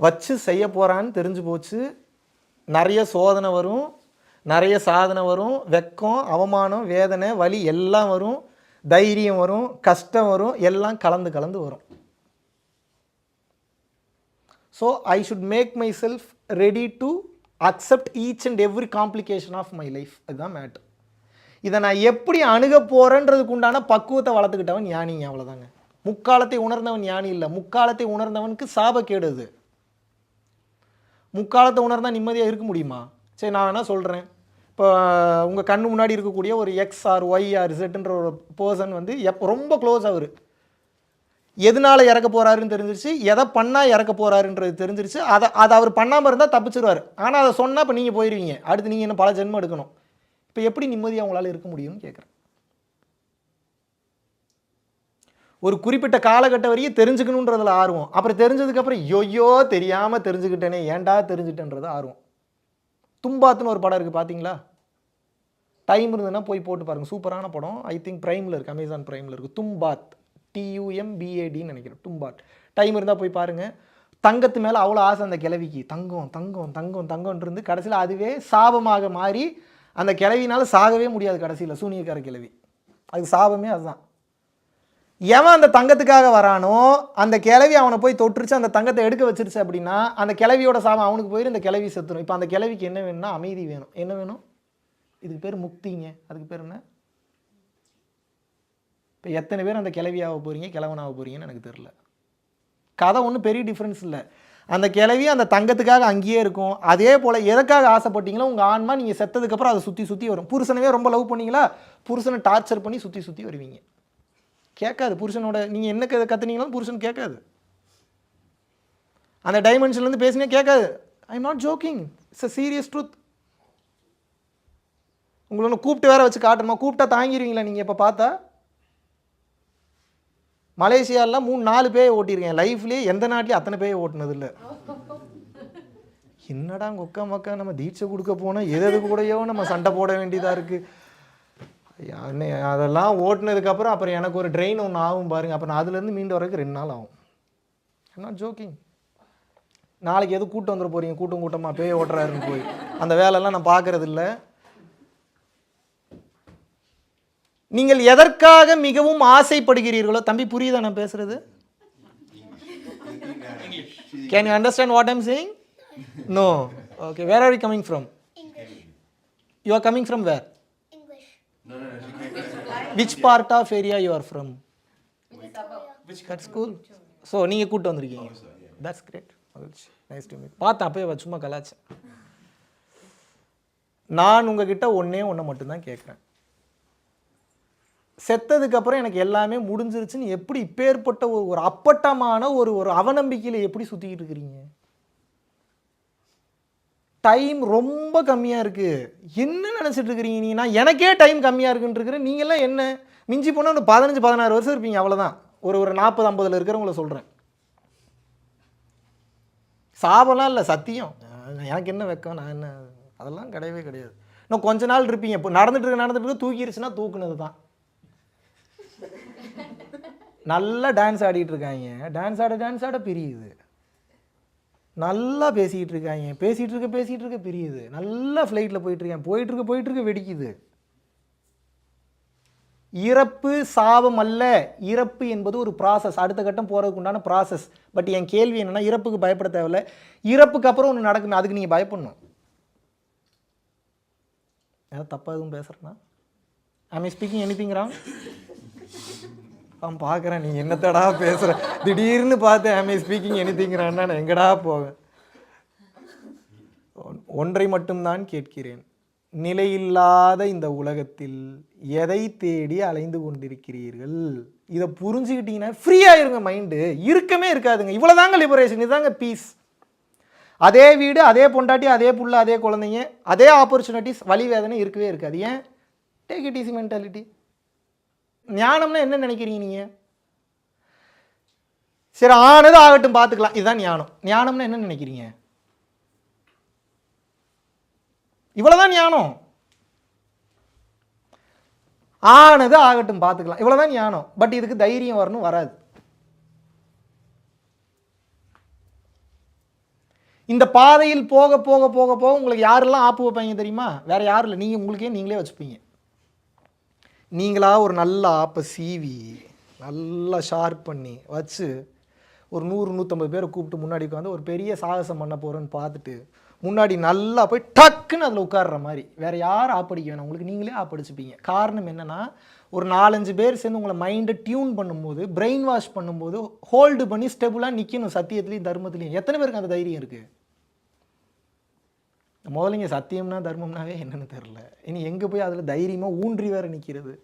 வச்சு செய்ய போகிறான்னு தெரிஞ்சு போச்சு, நிறைய சோதனை வரும், நிறைய சாதனை வரும், வெக்கம், அவமானம், வேதனை, வலி எல்லாம் வரும், தைரியம் வரும், கஷ்டம் வரும், எல்லாம் கலந்து வரும். So I should make myself ready to accept each and every complication of my life. அதுதான் மேட்டர். இதை நான் எப்படி அணுக போகிறேன்றதுக்கு உண்டான பக்குவத்தை வளர்த்துக்கிட்டவன் ஞானிங்க, அவ்வளோதாங்க. முக்காலத்தை உணர்ந்தவன் ஞானி இல்லை, முக்காலத்தை உணர்ந்தவனுக்கு சாபக்கேடு அது. முக்காலத்தை உணர்ந்தால் நிம்மதியாக இருக்க முடியுமா? சரி, நான் வேணா சொல்கிறேன். இப்போ உங்கள் கண்ணு முன்னாடி இருக்கக்கூடிய ஒரு எக்ஸ் ஆர் ஒய் ஆர் இசட்ன்ற ஒரு பர்சன் வந்து ரொம்ப க்ளோஸ் அவர், எதனால் இறக்க போகிறாருன்னு தெரிஞ்சிருச்சு, எதை பண்ணால் இறக்க போகிறாருன்றது தெரிஞ்சிருச்சு. அதை அவர் பண்ணாமல் இருந்தால் தப்பிச்சிருவார். ஆனால் அதை சொன்னால் இப்போ நீங்கள் போயிடுவீங்க, அடுத்து நீங்கள் இன்னும் பல ஜென்மம் எடுக்கணும். இப்போ எப்படி நிம்மதியாக உங்களால் இருக்க முடியும்னு கேட்குறேன். ஒரு குறிப்பிட்ட காலகட்டம் வரையும் தெரிஞ்சுக்கணுன்றதுல ஆர்வம், அப்புறம் தெரிஞ்சதுக்கப்புறம் ஐயோ தெரியாமல் தெரிஞ்சுக்கிட்டேனே, ஏன்டா தெரிஞ்சுட்டேன்றது ஆர்வம். தும்பாத்துன்னு ஒரு படம் இருக்குது, பார்த்தீங்களா? டைம் இருந்ததுன்னா போய் போட்டு பாருங்கள், சூப்பரான படம். ஐ திங்க் ப்ரைமில் இருக்குது, அமேசான் ப்ரைமில் இருக்குது. தும்பாத், TUMBADன்னு நினைக்கிறேன், தும்பாத். டைம் இருந்தால் போய் பாருங்கள். தங்கத்து மேலே அவ்வளோ ஆசை அந்த கிழவிக்கு, தங்கம் தங்கம் தங்கம் தங்கம்னு இருந்து கடைசியில் அதுவே சாபமாக மாறி அந்த கிழவினால சாகவே முடியாது. கடைசியில் சூனியக்கார கிழவி, அதுக்கு சாபமே அதுதான். எவன் அந்த தங்கத்துக்காக வரானோ அந்த கிழவி அவனை போய் தொட்டுருச்சு, அந்த தங்கத்தை எடுக்க வச்சிருச்சு அப்படின்னா அந்த கிழவியோட சாபம் அவனுக்கு போயிடும், இந்த கிழவி செத்துரும். இப்போ அந்த கிழவிக்கு என்ன வேணும்னா அமைதி வேணும். என்ன வேணும்? இதுக்கு பேர் முக்திங்க. அதுக்கு பேர் என்ன? இப்போ எத்தனை பேர் அந்த கிழவியாக போகிறீங்க, கிழவனாக போகிறீங்கன்னு எனக்கு தெரில. கதை ஒன்றும் பெரிய டிஃப்ரென்ஸ் இல்லை. அந்த கிழவி அந்த தங்கத்துக்காக அங்கேயே இருக்கும். அதே போல் எதுக்காக ஆசைப்பட்டீங்களோ உங்கள் ஆன்மா நீங்கள் செத்ததுக்கப்புறம் அதை சுற்றி சுற்றி வரும். புருஷனவே ரொம்ப லவ் பண்ணீங்களா, புருஷனை டார்ச்சர் பண்ணி சுற்றி சுற்றி வருவீங்க. கேட்காது புருஷனோட, நீங்கள் என்ன கற்றுனீங்களும் புருஷன் கேட்காது. அந்த டைமென்ஷன்லேருந்து பேசினே கேட்காது. I am not joking, it's a serious truth. உங்களை ஒன்று கூப்பிட்டு வேற வச்சு காட்டணுமா? கூப்பிட்டா தாங்கிடுவீங்களா நீங்கள்? இப்போ பார்த்தா மலேசியாவில் 3-4 பேயை ஓட்டியிருக்கேன் லைஃப்லேயே, எந்த நாட்டிலையும் அத்தனை பேயை ஓட்டினது இல்லை. என்னடா கொக்கா மக்கா நம்ம தீட்சை கொடுக்க போனால் எது கூடயோ நம்ம சண்டை போட வேண்டியதாக இருக்குது. அதெல்லாம் ஓட்டினதுக்கப்புறம் அப்புறம் எனக்கு ஒரு ட்ரெயின் ஒன்று ஆகும் பாருங்க, அப்புறம் நான் அதுலேருந்து மீண்டு வரதுக்கு 2 நாள் ஆகும். I'm not jogging. நாளைக்கு எது கூட்டம் வந்துட போகிறீங்க, கூட்டமாக பேய் ஓட்டுறாருன்னு போய் அந்த வேலையெல்லாம் நான் பார்க்கறது இல்லை. நீங்கள் எதற்காக மிகவும் ஆசைப்படுகிறீர்களோ, தம்பி புரியுதா நான் பேசுறது? Can you understand what I'm saying? No. Okay, where are you coming from? English. You are coming from where? English. Which part of area you are from? That's cool. So நீங்க கூட்டு வந்திருக்கீங்க. That's great. Nice to meet. பார்த்தா அப்பவே சும்மா கலாச்சேன். நான் உங்ககிட்ட ஒண்ணே மட்டும்தான் கேட்குறேன். செத்ததுக்கப்புறம் எனக்கு எல்லாமே முடிஞ்சிருச்சுன்னு எப்படி இப்பேற்பட்ட ஒரு அப்பட்டமான ஒரு அவநம்பிக்கையில் எப்படி சுற்றிக்கிட்டு இருக்கிறீங்க? டைம் ரொம்ப கம்மியாக இருக்குது, என்ன நினச்சிட்டு இருக்கிறீங்க? நீ நான் எனக்கே டைம் கம்மியாக இருக்குன்னு இருக்கிறேன், நீங்கள்லாம் என்ன மிஞ்சி போனால் ஒரு 15-16 வருஷம் இருப்பீங்க, அவ்வளோதான். ஒரு 40-50 இருக்கிறவங்கள சொல்கிறேன். சாபம்லாம் இல்லை, சத்தியம். எனக்கு என்ன வெக்கம், நான் என்ன, அதெல்லாம் கிடையவே கிடையாது. இன்னும் கொஞ்ச நாள் இருப்பீங்க. இப்போ நடந்துட்டு தூக்கிருச்சுன்னா தூக்குனது தான். நல்லா டான்ஸ் ஆடிட்டு இருக்காங்க, டான்ஸ் ஆட பிரியுது. நல்லா பேசிக்கிட்டு இருக்காங்க, பேசிகிட்டு இருக்க பிரியுது. நல்லா ஃப்ளைட்டில் போயிட்டு இருக்க வெடிக்குது. இறப்பு சாபம் அல்ல, இறப்பு என்பது ஒரு ப்ராசஸ், அடுத்த கட்டம் போகிறதுக்கு உண்டான ப்ராசஸ். பட் என் கேள்வி என்னென்னா, இறப்புக்கு பயப்பட தேவையில்லை, இறப்புக்கு அப்புறம் ஒன்று நடக்குமே அதுக்கு நீங்கள் பயப்படணும். ஏதாவது தப்பாக எதுவும் பேசுகிறேன்னா? ஐ மீன் ஸ்பீக்கிங் எனிதிங் ராங்? அவன் பார்க்குறேன் நீ என்னத்தடா பேசுகிற, திடீர்னு பார்த்து ஐ மீன் ஸ்பீக்கிங் எனிதிங்கிறான்னா நான் எங்கடா போவேன்? ஒன்றை மட்டும்தான் கேட்கிறேன், நிலையில்லாத இந்த உலகத்தில் எதை தேடி அலைந்து கொண்டிருக்கிறீர்கள்? இதை புரிஞ்சுக்கிட்டீங்கன்னா ஃப்ரீயாக இருங்க, மைண்டு இருக்கமே இருக்காதுங்க. இவ்வளோதாங்க லிபரேஷன், இதுதாங்க பீஸ். அதே வீடு, அதே பொண்டாட்டி, அதே புள்ள, அதே குழந்தைங்க, அதே ஆப்பர்ச்சுனிட்டிஸ், வலி வேதனை இருக்கவே இருக்காது. ஏன்? Take it easy mentality. ஞானம்னா என்ன நினைக்கிறீங்க நீங்கள்? சரி ஆனது ஆகட்டும் பார்த்துக்கலாம், இதுதான் ஞானம். ஞானம்னா என்ன நினைக்கிறீங்க? இவ்வளோதான் ஞானம். ஆனது ஆகட்டும் பார்த்துக்கலாம், இவ்வளோதான் ஞானம். பட் இதுக்கு தைரியம் வரணும், வராது. இந்த பாதையில் போக போக போக போக உங்களுக்கு யாரெல்லாம் ஆப்பு வைப்பாங்க தெரியுமா? வேற யாரும் இல்லை, நீங்கள் உங்களுக்கே நீங்களே வச்சுப்பீங்க. நீங்களா ஒரு நல்ல ஆப்பை சீவி நல்லா ஷார்ப் பண்ணி வச்சு ஒரு 100-150 பேரை கூப்பிட்டு முன்னாடி உட்காந்து ஒரு பெரிய சாகசம் பண்ண போகிறேன்னு பார்த்துட்டு முன்னாடி நல்லா போய் டக்குன்னு அதில் உட்கார்ற மாதிரி. வேறு யார் ஆப்படிக்க வேணாம், உங்களுக்கு நீங்களே ஆப்படிச்சுப்பீங்க. காரணம் என்னென்னா, ஒரு 4-5 பேர் சேர்ந்து உங்களை மைண்டை டியூன் பண்ணும்போது, பிரெயின் வாஷ் பண்ணும்போது ஹோல்டு பண்ணி ஸ்டெபிளாக நிற்கணும் சத்தியத்துலேயும் தர்மத்துலேயும். எத்தனை பேருக்கு அந்த தைரியம் இருக்குது? முதல்ல இங்கே சத்தியம்னா தர்மம்னாவே என்னன்னு தெரில. இனி எங்கே போய் அதில் தைரியமாக ஊன்றி வேற நிற்கிறது?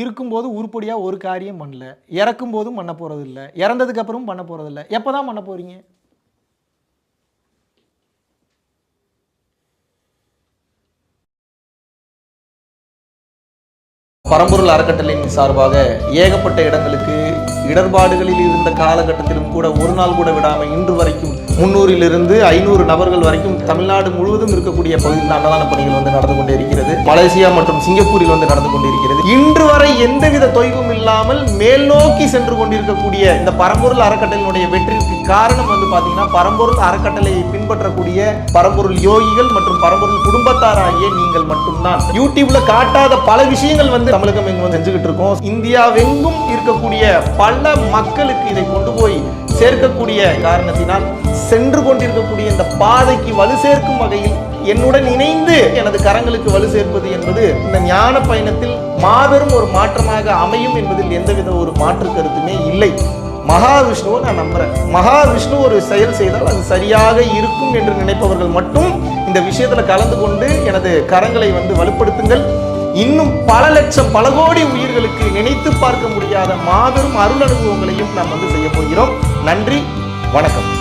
இருக்கும்போது உருப்படியாக ஒரு காரியம் பண்ணல, இறக்கும் போதும் பண்ண போகிறது இல்லை, இறந்ததுக்கு அப்புறமும் பண்ண போகிறது இல்லை. எப்போ தான் பண்ண போகிறீங்க? பரம்பொருள் அறக்கட்டளையின் சார்பாக ஏகப்பட்ட இடங்களுக்கு இடர்பாடுகளில் இருந்த காலகட்டத்திலும் கூட ஒரு நாள் கூட விடாமல் இன்று வரைக்கும் 300 500 நபர்கள் வரைக்கும் தமிழ்நாடு முழுவதும் இருக்கக்கூடிய பகுதியில் அன்னதான பணிகள் வந்து நடந்து கொண்டே இருக்கிறது. மலேசியா மற்றும் சிங்கப்பூரில் வந்து நடந்து கொண்டிருக்கிறது. இன்று வரை எந்தவித தொய்வும் இல்லாமல் மேல் நோக்கி சென்று கொண்டிருக்கக்கூடிய இந்த பரம்பொருள் அறக்கட்டளையினுடைய வெற்றிக்கு காரணம் வந்து பாத்தீங்கன்னா, பரம்பொருள் அறக்கட்டளையை பின்பற்றக்கூடிய பரம்பொருள் யோகிகள் மற்றும் பரம்பொருள் குடும்பத்தாராகிய நீங்கள் மட்டும்தான். யூடியூப்ல காட்டாத பல விஷயங்கள் வந்து தமிழகம் எங்கும் வந்து செஞ்சுக்கிட்டு இருக்கோம். இந்தியாவெங்கும் இருக்கக்கூடிய பல மக்களுக்கு இதை கொண்டு போய் சேர்க்கக்கூடிய காரணத்தினால் சென்று கொண்டிருக்கக்கூடிய இந்த பாதைக்கு வலு சேர்க்கும் வகையில் என்னுடன் இணைந்து எனது கரங்களுக்கு வலு சேர்ப்பது என்பது இந்த ஞான பயணத்தில் மாபெரும் ஒரு மாற்றமாக அமையும் என்பதில் எந்தவித ஒரு மாற்று கருத்துமே இல்லை. மகாவிஷ்ணுவை நான் நம்புறேன். மகாவிஷ்ணு ஒரு செயல் செய்தால் அது சரியாக இருக்கும் என்று நினைப்பவர்கள் மட்டும் இந்த விஷயத்துல கலந்து கொண்டு எனது கரங்களை வந்து வலுப்படுத்துங்கள். இன்னும் பல லட்சம் பல கோடி உயிர்களுக்கு நினைத்து பார்க்க முடியாத மாபெரும் அருள் அனுபவங்களையும் நாம் வந்து செய்ய போகிறோம். நன்றி, வணக்கம்.